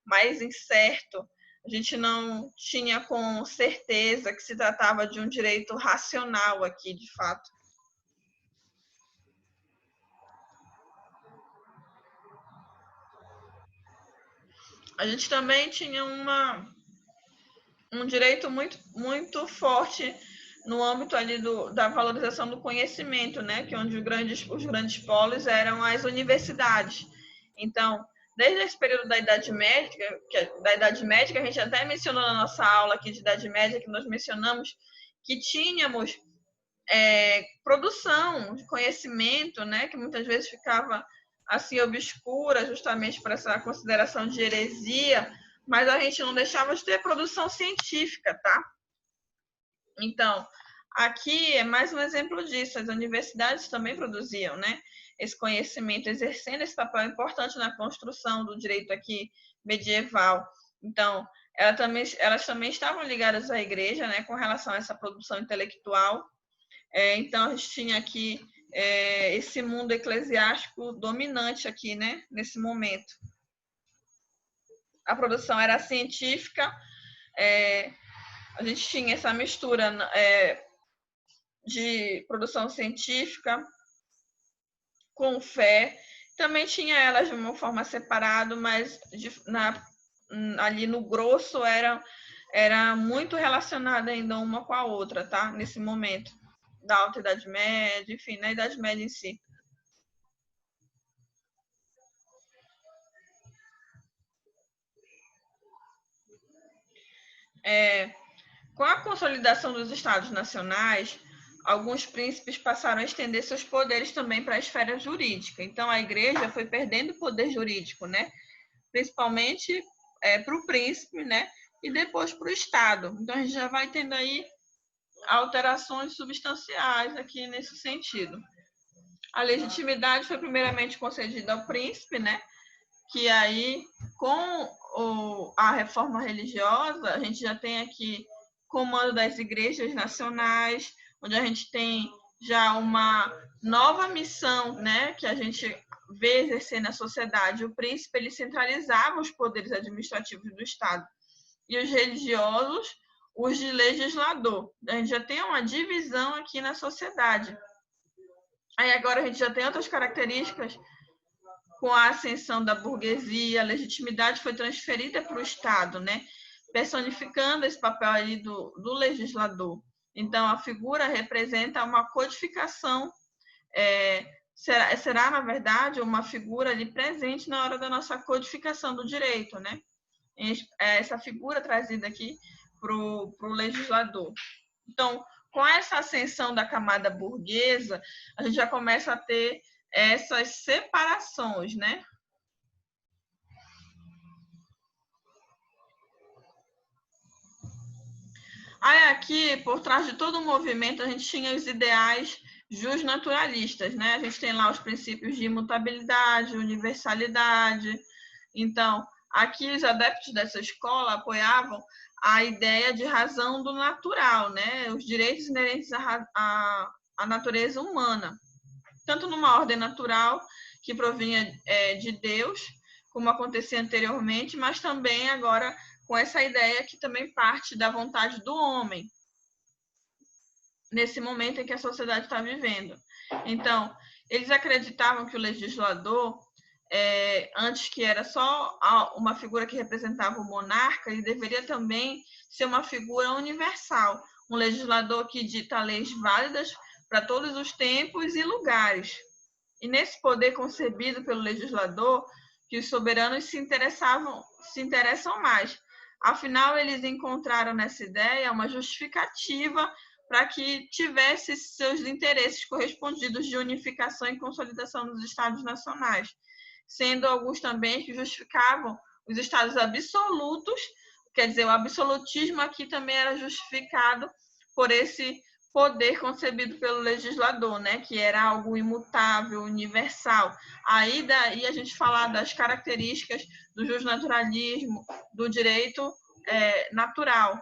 mais incerto. A gente não tinha com certeza que se tratava de um direito racional aqui, de fato. A gente também tinha um direito muito forte no âmbito ali da valorização do conhecimento, né? Que onde os grandes polos eram as universidades. Então, desde esse período da Idade Média, a gente até mencionou na nossa aula aqui de Idade Média, que nós mencionamos que tínhamos produção de conhecimento, né? Que muitas vezes ficava assim obscura, justamente por essa consideração de heresia, mas a gente não deixava de ter produção científica, tá? Então, aqui é mais um exemplo disso. As universidades também produziam, né, esse conhecimento, exercendo esse papel importante na construção do direito aqui medieval. Então, elas também estavam ligadas à igreja, né, com relação a essa produção intelectual. Então, a gente tinha aqui esse mundo eclesiástico dominante aqui, né, nesse momento. A produção era científica, a gente tinha essa mistura de produção científica com fé. Também tinha elas de uma forma separada, mas ali no grosso era muito relacionada ainda uma com a outra, tá? Nesse momento da Alta Idade Média, enfim, na Idade Média em si. Com a consolidação dos Estados nacionais, alguns príncipes passaram a estender seus poderes também para a esfera jurídica. Então, a igreja foi perdendo poder jurídico, né? Principalmente para o príncipe, né? E depois para o Estado. Então, a gente já vai tendo aí alterações substanciais aqui nesse sentido. A legitimidade foi primeiramente concedida ao príncipe, né? Que aí, com a reforma religiosa, a gente já tem aqui comando das igrejas nacionais, onde a gente tem já uma nova missão, né, que a gente vê exercer na sociedade. O príncipe ele centralizava os poderes administrativos do Estado e os religiosos os de legislador. A gente já tem uma divisão aqui na sociedade. Aí agora a gente já tem outras características. Com a ascensão da burguesia, a legitimidade foi transferida para o Estado, né? Personificando esse papel ali do legislador. Então, a figura representa uma codificação, será, na verdade, uma figura ali presente na hora da nossa codificação do direito, né? Essa figura trazida aqui para o legislador. Então, com essa ascensão da camada burguesa, a gente já começa a ter essas separações, né? Aí aqui, por trás de todo o movimento, a gente tinha os ideais justnaturalistas, né? A gente tem lá os princípios de imutabilidade, universalidade. Então, aqui os adeptos dessa escola apoiavam a ideia de razão do natural, né? Os direitos inerentes à natureza humana, tanto numa ordem natural que provinha de Deus, como acontecia anteriormente, mas também agora com essa ideia que também parte da vontade do homem, nesse momento em que a sociedade está vivendo. Então, eles acreditavam que o legislador, antes que era só uma figura que representava o monarca, ele deveria também ser uma figura universal, um legislador que dita leis válidas para todos os tempos e lugares. E nesse poder concebido pelo legislador, que os soberanos se interessam mais. Afinal, eles encontraram nessa ideia uma justificativa para que tivesse seus interesses correspondidos de unificação e consolidação dos estados nacionais, sendo alguns também que justificavam os estados absolutos, quer dizer, o absolutismo aqui também era justificado por esse poder concebido pelo legislador, né, que era algo imutável, universal. Aí daí a gente falar das características do justnaturalismo, do direito natural.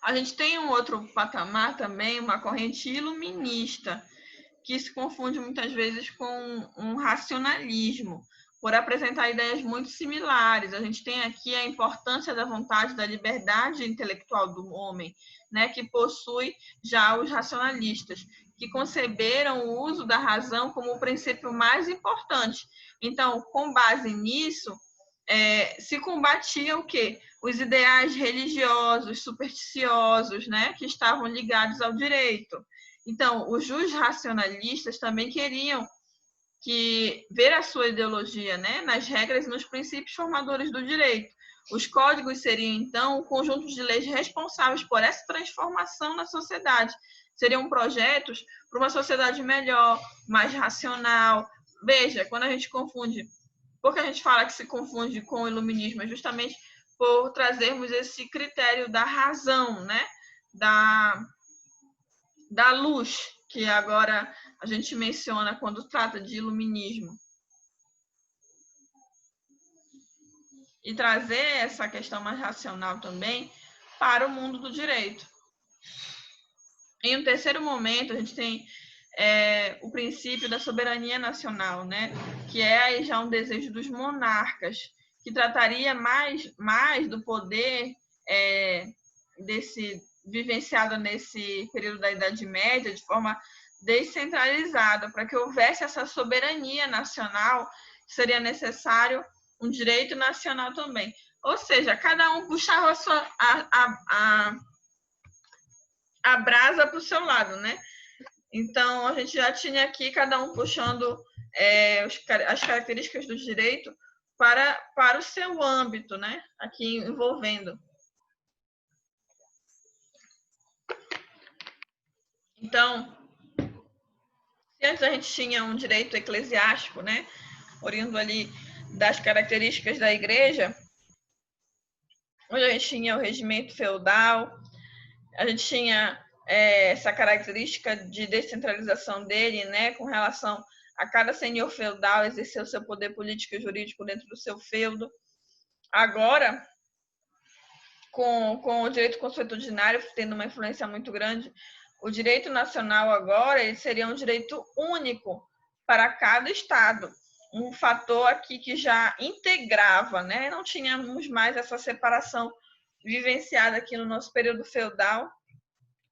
A gente tem um outro patamar também, uma corrente iluminista, que se confunde muitas vezes com um racionalismo, por apresentar ideias muito similares. A gente tem aqui a importância da vontade, da liberdade intelectual do homem, né, que possui já os racionalistas, que conceberam o uso da razão como o princípio mais importante. Então, com base nisso, se combatia o quê? Os ideais religiosos, supersticiosos, né, que estavam ligados ao direito. Então, os racionalistas também queriam ver a sua ideologia, né, nas regras e nos princípios formadores do direito. Os códigos seriam, então, o conjunto de leis responsáveis por essa transformação na sociedade. Seriam projetos para uma sociedade melhor, mais racional. Veja, quando a gente confunde, porque a gente fala que se confunde com o iluminismo, é justamente por trazermos esse critério da razão, né, da luz, que agora a gente menciona quando trata de iluminismo. E trazer essa questão mais racional também para o mundo do direito. Em um terceiro momento, a gente tem o princípio da soberania nacional, né? Que é aí já um desejo dos monarcas, que trataria mais do poder vivenciado nesse período da Idade Média de forma descentralizada, para que houvesse essa soberania nacional, seria necessário um direito nacional também. Ou seja, cada um puxava a brasa para o seu lado, né? Então, a gente já tinha aqui cada um puxando as características do direito para o seu âmbito, né? Aqui envolvendo. Então, se antes a gente tinha um direito eclesiástico, né? Oriundo ali das características da igreja, onde a gente tinha o regimento feudal, a gente tinha essa característica de descentralização dele, né, com relação a cada senhor feudal exercer o seu poder político e jurídico dentro do seu feudo. Agora, com o direito consuetudinário tendo uma influência muito grande, o direito nacional agora ele seria um direito único para cada estado. Um fator aqui que já integrava, né? Não tínhamos mais essa separação vivenciada aqui no nosso período feudal.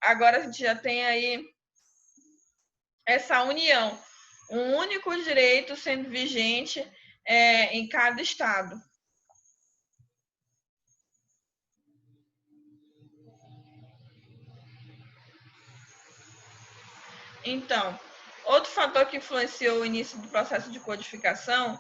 Agora a gente já tem aí essa união, um único direito sendo vigente em cada estado. Então, outro fator que influenciou o início do processo de codificação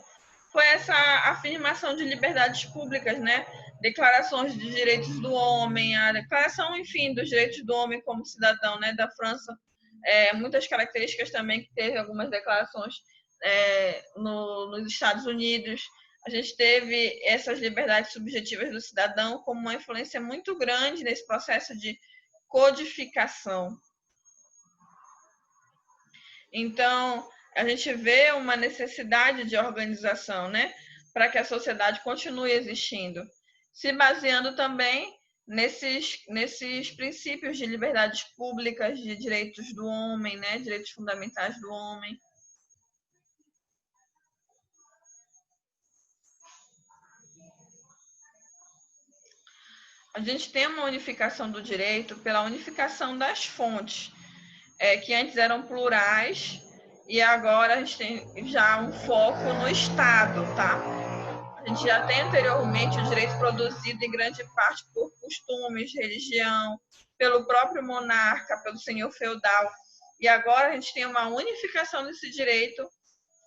foi essa afirmação de liberdades públicas, né? Declarações de direitos do homem, a declaração, enfim, dos direitos do homem como cidadão, né? Da França, muitas características também que teve algumas declarações nos Estados Unidos. A gente teve essas liberdades subjetivas do cidadão como uma influência muito grande nesse processo de codificação. Então, a gente vê uma necessidade de organização, né, para que a sociedade continue existindo, se baseando também nesses princípios de liberdades públicas, de direitos do homem, né, direitos fundamentais do homem. A gente tem uma unificação do direito pela unificação das fontes, que antes eram plurais, e agora a gente tem já um foco no Estado, tá? A gente já tem anteriormente o direito produzido em grande parte por costumes, religião, pelo próprio monarca, pelo senhor feudal, e agora a gente tem uma unificação desse direito,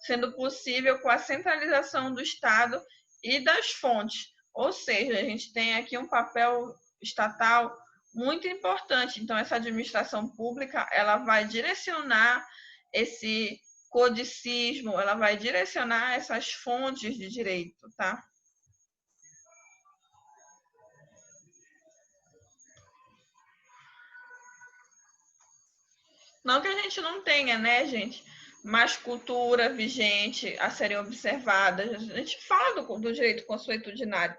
sendo possível com a centralização do Estado e das fontes. Ou seja, a gente tem aqui um papel estatal muito importante. Então, essa administração pública, ela vai direcionar esse codicismo, ela vai direcionar essas fontes de direito, tá? Não que a gente não tenha, né, gente, mais cultura vigente a serem observadas. A gente fala do direito consuetudinário,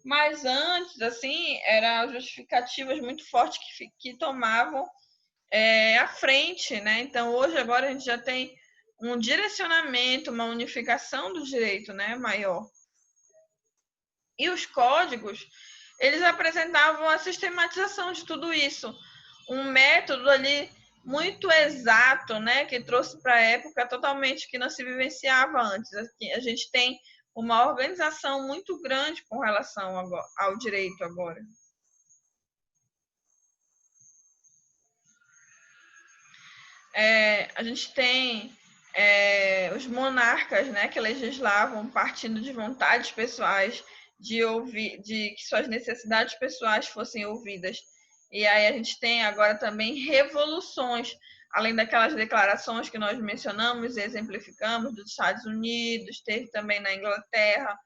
mas antes, assim, eram justificativas muito fortes que tomavam à frente, né? Então, hoje, agora, a gente já tem um direcionamento, uma unificação do direito, né, maior. E os códigos, eles apresentavam a sistematização de tudo isso, um método ali muito exato, né, que trouxe para a época totalmente que não se vivenciava antes. A gente tem uma organização muito grande com relação ao direito agora. A gente tem os monarcas, né, que legislavam partindo de vontades pessoais, de que suas necessidades pessoais fossem ouvidas. E aí a gente tem agora também revoluções, além daquelas declarações que nós mencionamos e exemplificamos dos Estados Unidos, teve também na Inglaterra.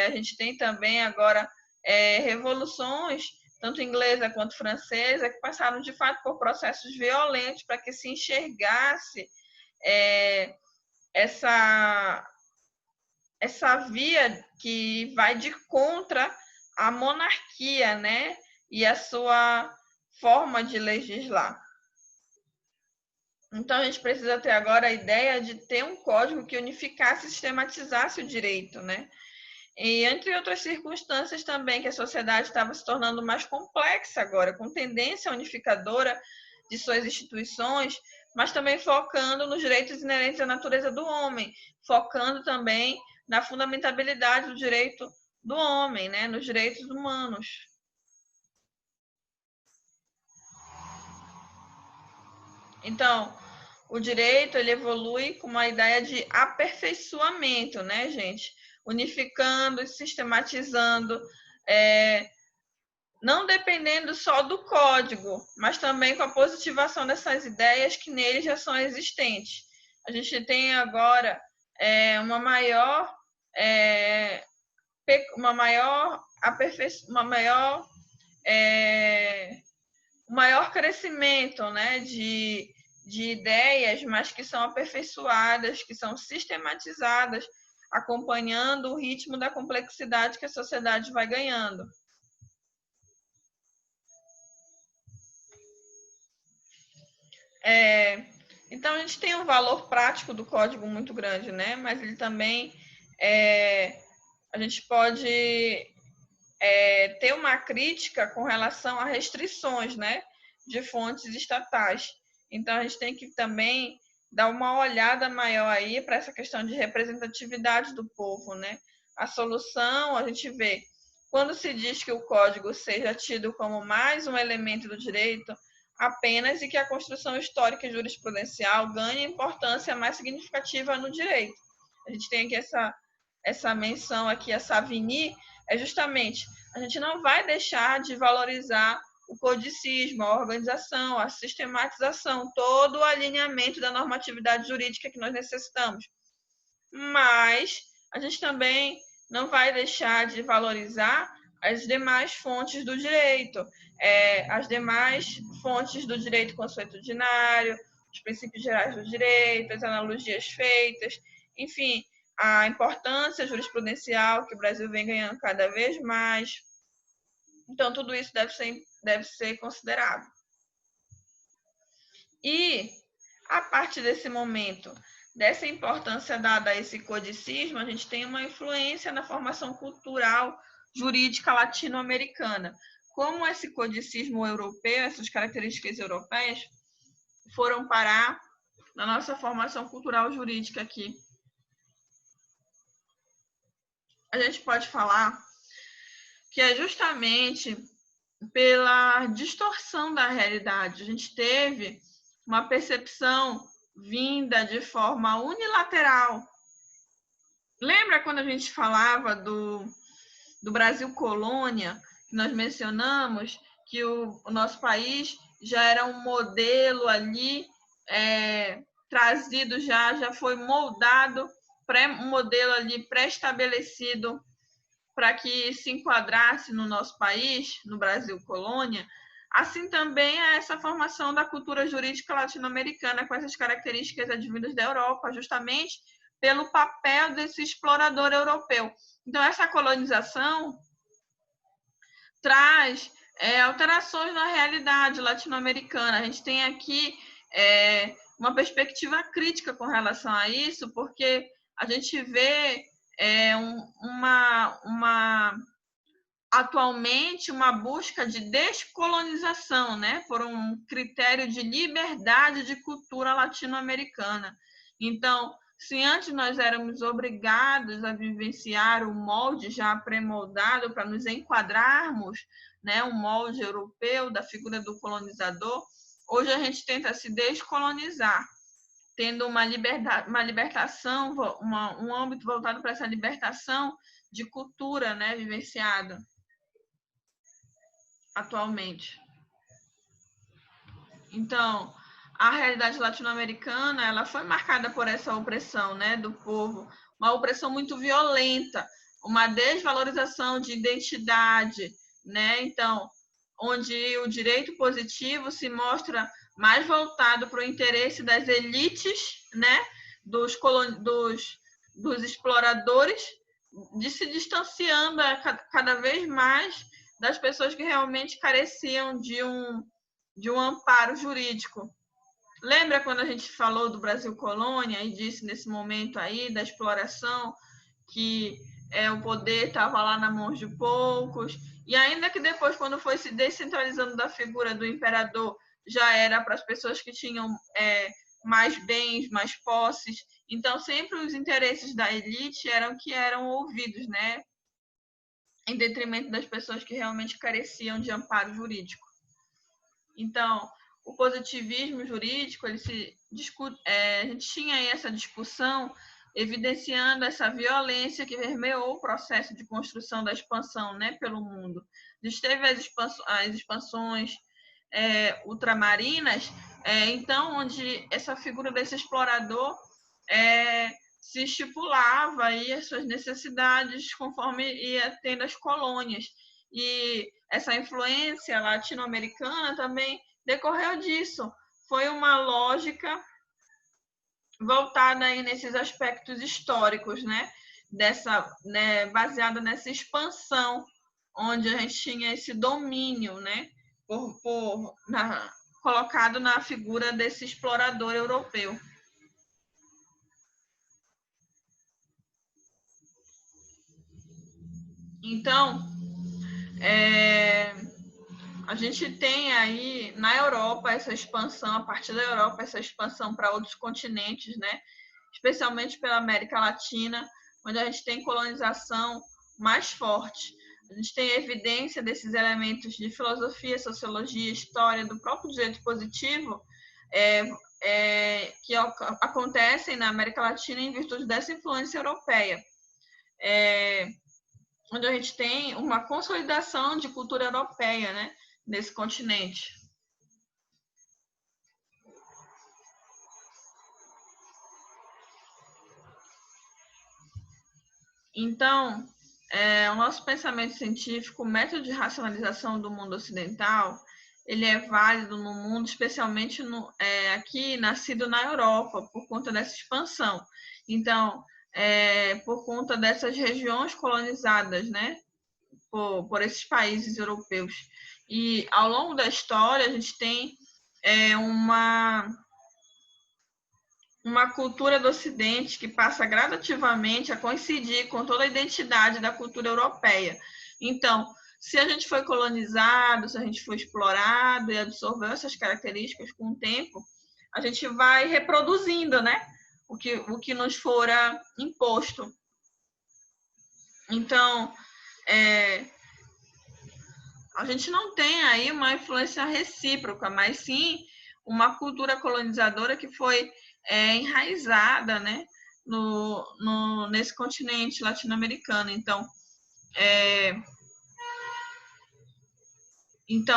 A gente tem também agora revoluções tanto inglesa quanto francesa, que passaram de fato por processos violentos para que se enxergasse essa via que vai de contra a monarquia, né? E a sua forma de legislar. Então, a gente precisa ter agora a ideia de ter um código que unificasse e sistematizasse o direito, né? E entre outras circunstâncias também, que a sociedade estava se tornando mais complexa agora, com tendência unificadora de suas instituições, mas também focando nos direitos inerentes à natureza do homem, focando também na fundamentabilidade do direito do homem, né, nos direitos humanos. Então, o direito ele evolui com uma ideia de aperfeiçoamento, né, gente? Unificando e sistematizando, não dependendo só do código, mas também com a positivação dessas ideias que nele já são existentes. A gente tem agora uma maior um maior crescimento, né, de ideias, mas que são aperfeiçoadas, que são sistematizadas, acompanhando o ritmo da complexidade que a sociedade vai ganhando. Então, a gente tem um valor prático do código muito grande, né? Mas ele também, a gente pode ter uma crítica com relação a restrições, né? De fontes estatais. Então, a gente tem que também dar uma olhada maior aí para essa questão de representatividade do povo, né? A solução, a gente vê, quando se diz que o código seja tido como mais um elemento do direito, apenas e que a construção histórica e jurisprudencial ganhe importância mais significativa no direito. A gente tem aqui essa menção aqui, a Savigny, justamente, a gente não vai deixar de valorizar o codicismo, a organização, a sistematização, todo o alinhamento da normatividade jurídica que nós necessitamos. Mas a gente também não vai deixar de valorizar as demais fontes do direito, as demais fontes do direito consuetudinário, os princípios gerais do direito, as analogias feitas, enfim, a importância jurisprudencial que o Brasil vem ganhando cada vez mais. Então, tudo isso deve ser considerado. E, a partir desse momento, dessa importância dada a esse codicismo, a gente tem uma influência na formação cultural jurídica latino-americana. Como esse codicismo europeu, essas características europeias, foram parar na nossa formação cultural jurídica aqui. A gente pode falar que é justamente pela distorção da realidade. A gente teve uma percepção vinda de forma unilateral. Lembra quando a gente falava do Brasil colônia, que nós mencionamos que o nosso país já era um modelo ali, trazido já foi moldado, um modelo ali pré-estabelecido para que se enquadrasse no nosso país, no Brasil colônia. Assim também é essa formação da cultura jurídica latino-americana com essas características advindas da Europa, justamente pelo papel desse explorador europeu. Então, essa colonização traz alterações na realidade latino-americana. A gente tem aqui uma perspectiva crítica com relação a isso, porque a gente vê atualmente uma busca de descolonização, né, por um critério de liberdade de cultura latino-americana. Então, se antes nós éramos obrigados a vivenciar o molde já pré-moldado para nos enquadrarmos, né, um molde europeu da figura do colonizador, hoje a gente tenta se descolonizar, tendo uma libertação, um âmbito voltado para essa libertação de cultura, né, vivenciada atualmente. Então, a realidade latino-americana, ela foi marcada por essa opressão, né, do povo, uma opressão muito violenta, uma desvalorização de identidade, né? Então, onde o direito positivo se mostra mais voltado para o interesse das elites, né, dos exploradores, de se distanciando cada vez mais das pessoas que realmente careciam de um amparo jurídico. Lembra quando a gente falou do Brasil colônia e disse nesse momento aí da exploração que o poder estava lá na mão de poucos, e ainda que depois, quando foi se descentralizando da figura do imperador, já era para as pessoas que tinham mais bens, mais posses. Então, sempre os interesses da elite eram ouvidos, né? Em detrimento das pessoas que realmente careciam de amparo jurídico. Então, o positivismo jurídico, a gente tinha aí essa discussão evidenciando essa violência que permeou o processo de construção da expansão, né, pelo mundo. A gente teve as expansões ultramarinas, então, onde essa figura desse explorador se estipulava aí as suas necessidades conforme ia tendo as colônias. E essa influência latino-americana também decorreu disso. Foi uma lógica voltada aí nesses aspectos históricos, né? Baseada nessa expansão, onde a gente tinha esse domínio, né? Colocado na figura desse explorador europeu. Então, a gente tem aí na Europa essa expansão, a partir da Europa, essa expansão para outros continentes, né? Especialmente pela América Latina, onde a gente tem colonização mais forte. A gente tem evidência desses elementos de filosofia, sociologia, história, do próprio direito positivo, que acontecem na América Latina em virtude dessa influência europeia. Onde a gente tem uma consolidação de cultura europeia, né, nesse continente. Então, o nosso pensamento científico, o método de racionalização do mundo ocidental, ele é válido no mundo, especialmente aqui, nascido na Europa, por conta dessa expansão. Então, por conta dessas regiões colonizadas, né, por esses países europeus. E ao longo da história, a gente tem uma cultura do Ocidente que passa gradativamente a coincidir com toda a identidade da cultura europeia. Então, se a gente foi colonizado, se a gente foi explorado e absorveu essas características com o tempo, a gente vai reproduzindo, né, o que nos fora imposto. Então, a gente não tem aí uma influência recíproca, mas sim uma cultura colonizadora que foi enraizada, né, nesse continente latino-americano. Então,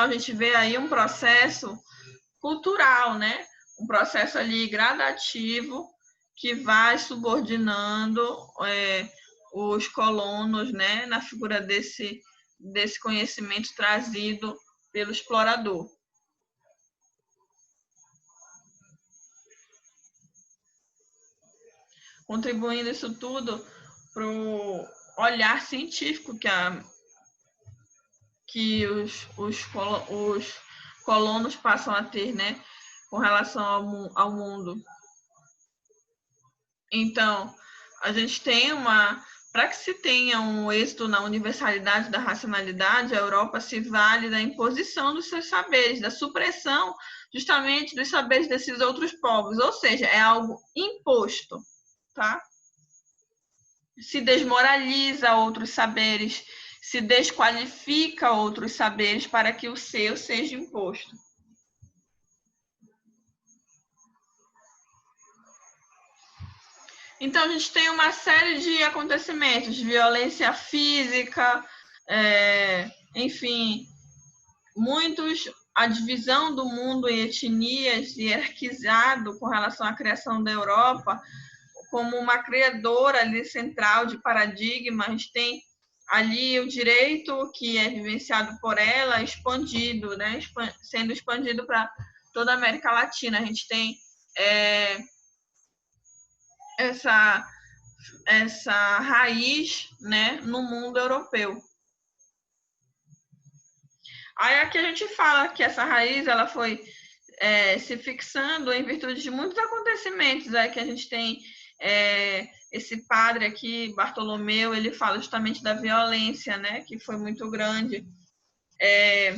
a gente vê aí um processo cultural, né, um processo ali gradativo que vai subordinando os colonos, né, na figura desse conhecimento trazido pelo explorador. Contribuindo isso tudo para o olhar científico que os colonos passam a ter, né, com relação ao mundo. Então, a gente tem para que se tenha um êxito na universalidade da racionalidade, a Europa se vale da imposição dos seus saberes, da supressão justamente dos saberes desses outros povos, ou seja, é algo imposto, tá? Se desmoraliza outros saberes, se desqualifica outros saberes para que o seu seja imposto. Então, a gente tem uma série de acontecimentos, violência física, enfim, a divisão do mundo em etnias, hierarquizado com relação à criação da Europa, como uma criadora ali central de paradigma. A gente tem ali o direito que é vivenciado por ela, expandido, né? Sendo expandido para toda a América Latina. A gente tem essa raiz, né, no mundo europeu. Aí aqui a gente fala que essa raiz ela foi se fixando em virtude de muitos acontecimentos. Aí que a gente tem esse padre aqui, Bartolomeu, ele fala justamente da violência, né, que foi muito grande. A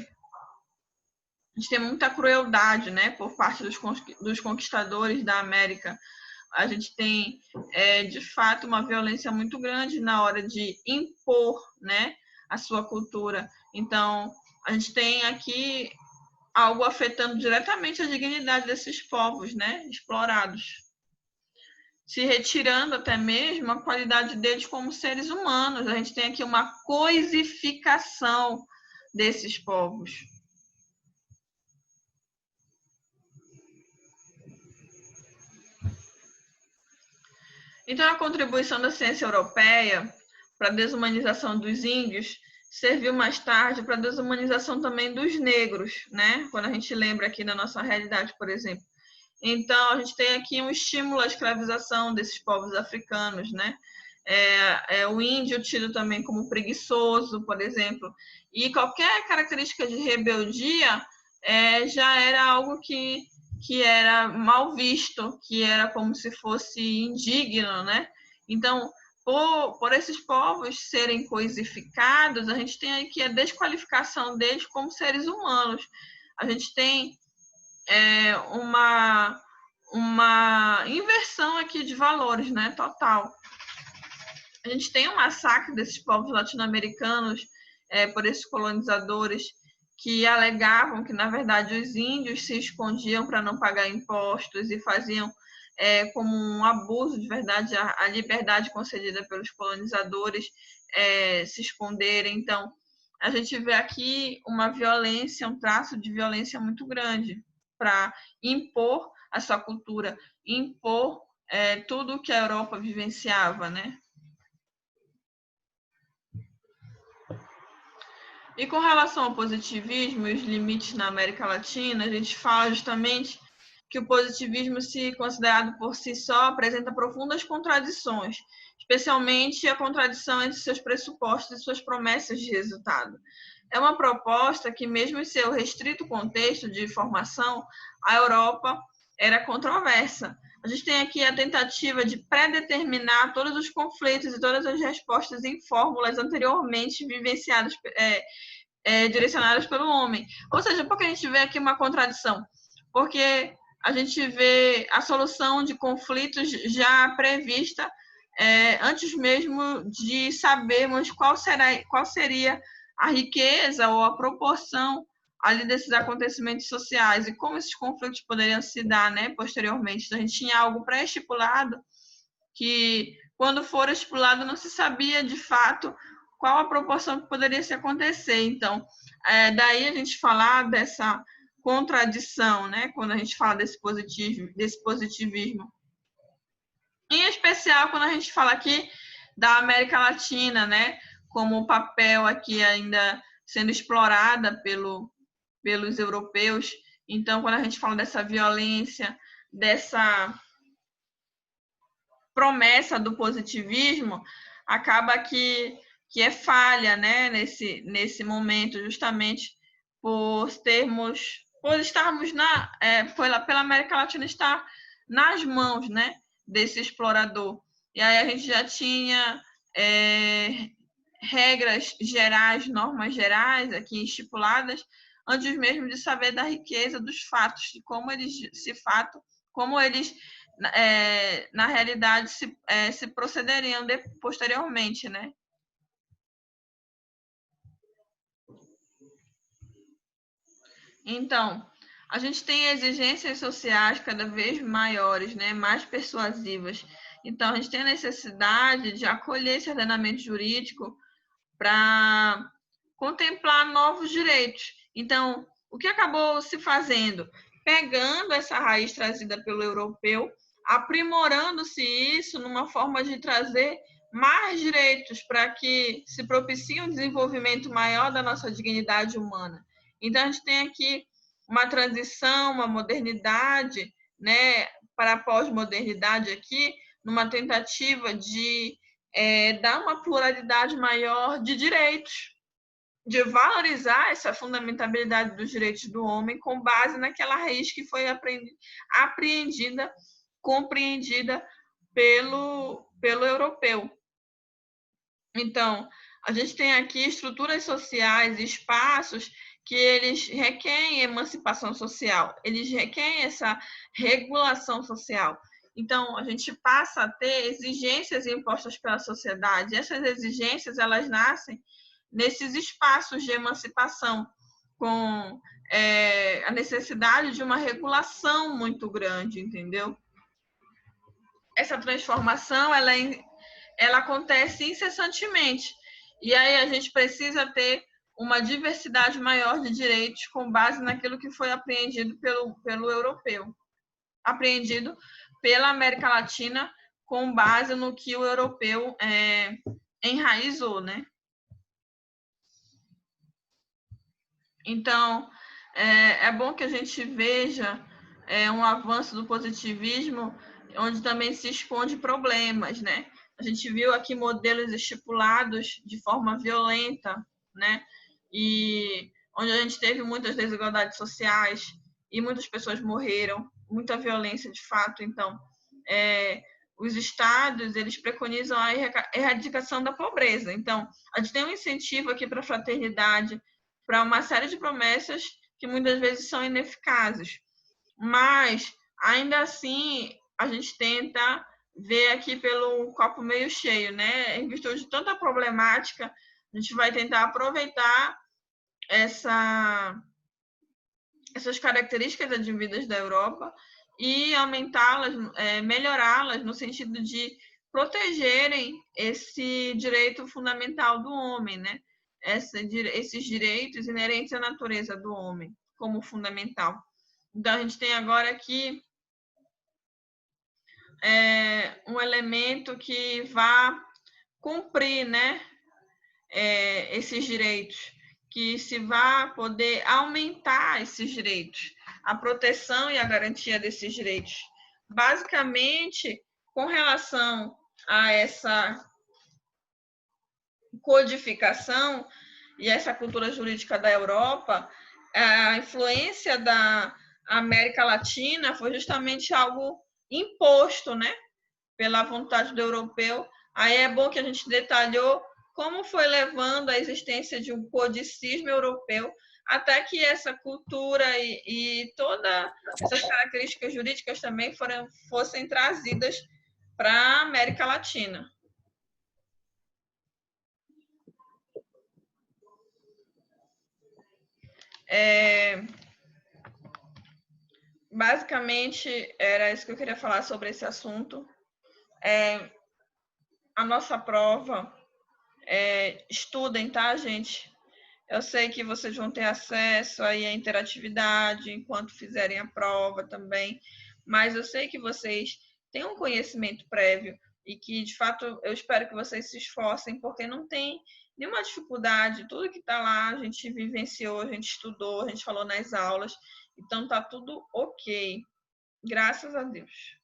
gente tem muita crueldade, né, por parte dos conquistadores da América. A gente tem, de fato, uma violência muito grande na hora de impor, né, a sua cultura. Então, a gente tem aqui algo afetando diretamente a dignidade desses povos, né, explorados, se retirando até mesmo a qualidade deles como seres humanos. A gente tem aqui uma coisificação desses povos. Então, a contribuição da ciência europeia para a desumanização dos índios serviu mais tarde para a desumanização também dos negros, né? Quando a gente lembra aqui da nossa realidade, por exemplo. Então, a gente tem aqui um estímulo à escravização desses povos africanos, né? O índio tido também como preguiçoso, por exemplo. E qualquer característica de rebeldia já era algo que era mal visto, que era como se fosse indigno, né? Então, por esses povos serem coisificados, a gente tem aqui a desqualificação deles como seres humanos. A gente tem uma inversão aqui de valores, né? Total. A gente tem um massacre desses povos latino-americanos por esses colonizadores que alegavam que, na verdade, os índios se escondiam para não pagar impostos e faziam como um abuso de verdade a liberdade concedida pelos colonizadores se esconderem. Então, a gente vê aqui uma violência, um traço de violência muito grande para impor a sua cultura, impor tudo o que a Europa vivenciava, né? E com relação ao positivismo e os limites na América Latina, a gente fala justamente que o positivismo, se considerado por si só, apresenta profundas contradições, especialmente a contradição entre seus pressupostos e suas promessas de resultado. É uma proposta que, mesmo em seu restrito contexto de formação, a Europa era controversa. A gente tem aqui a tentativa de predeterminar todos os conflitos e todas as respostas em fórmulas anteriormente vivenciadas, direcionadas pelo homem. Ou seja, por que a gente vê aqui uma contradição? Porque a gente vê a solução de conflitos já prevista antes mesmo de sabermos qual seria a riqueza ou a proporção ali desses acontecimentos sociais e como esses conflitos poderiam se dar, né, posteriormente. Então, a gente tinha algo pré-estipulado que, quando for estipulado, não se sabia de fato qual a proporção que poderia se acontecer. Então, daí a gente falar dessa contradição, né, quando a gente fala desse positivismo. Em especial, quando a gente fala aqui da América Latina, né, como o papel aqui ainda sendo explorada pelos europeus. Então, quando a gente fala dessa violência, dessa promessa do positivismo, acaba que é falha, né, nesse momento, justamente por estarmos pela América Latina estar nas mãos, né, desse explorador. E aí a gente já tinha regras gerais, normas gerais aqui estipuladas, antes mesmo de saber da riqueza dos fatos, de como eles na realidade se procederiam posteriormente, né? Então, a gente tem exigências sociais cada vez maiores, né? Mais persuasivas. Então, a gente tem a necessidade de acolher esse ordenamento jurídico para contemplar novos direitos. Então, o que acabou se fazendo? Pegando essa raiz trazida pelo europeu, aprimorando-se isso numa forma de trazer mais direitos para que se propicie um desenvolvimento maior da nossa dignidade humana. Então, a gente tem aqui uma transição, uma modernidade, né, para a pós-modernidade aqui, numa tentativa de dar uma pluralidade maior de direitos, de valorizar essa fundamentabilidade dos direitos do homem com base naquela raiz que foi apreendida, compreendida pelo europeu. Então, a gente tem aqui estruturas sociais, espaços que eles requerem emancipação social, eles requerem essa regulação social. Então, a gente passa a ter exigências impostas pela sociedade. Essas exigências, elas nascem nesses espaços de emancipação, com a necessidade de uma regulação muito grande, entendeu? Essa transformação, ela acontece incessantemente. E aí a gente precisa ter uma diversidade maior de direitos com base naquilo que foi apreendido pelo europeu, apreendido pela América Latina com base no que o europeu enraizou, né? Então, é bom que a gente veja um avanço do positivismo, onde também se esconde problemas, né? A gente viu aqui modelos estipulados de forma violenta, né? E onde a gente teve muitas desigualdades sociais e muitas pessoas morreram, muita violência de fato. Então, os estados, eles preconizam a erradicação da pobreza. Então, a gente tem um incentivo aqui para a fraternidade, para uma série de promessas que muitas vezes são ineficazes. Mas, ainda assim, a gente tenta ver aqui pelo copo meio cheio, né? Em virtude de tanta problemática, a gente vai tentar aproveitar essas características advindas da Europa e aumentá-las, melhorá-las no sentido de protegerem esse direito fundamental do homem, né? Esses direitos inerentes à natureza do homem como fundamental. Então, a gente tem agora aqui um elemento que vá cumprir, né, esses direitos, que se vá poder aumentar esses direitos, a proteção e a garantia desses direitos. Basicamente, com relação a essa codificação e essa cultura jurídica da Europa, a influência da América Latina foi justamente algo imposto, né, pela vontade do europeu. Aí é bom que a gente detalhou como foi levando a existência de um codicismo europeu até que essa cultura e todas essas características jurídicas também fossem trazidas para a América Latina. Basicamente, era isso que eu queria falar sobre esse assunto. A nossa prova, estudem, tá, gente? Eu sei que vocês vão ter acesso aí à interatividade enquanto fizerem a prova também, mas eu sei que vocês têm um conhecimento prévio e que, de fato, eu espero que vocês se esforcem, porque não tem nenhuma dificuldade, tudo que está lá a gente vivenciou, a gente estudou, a gente falou nas aulas, então tá tudo ok, graças a Deus.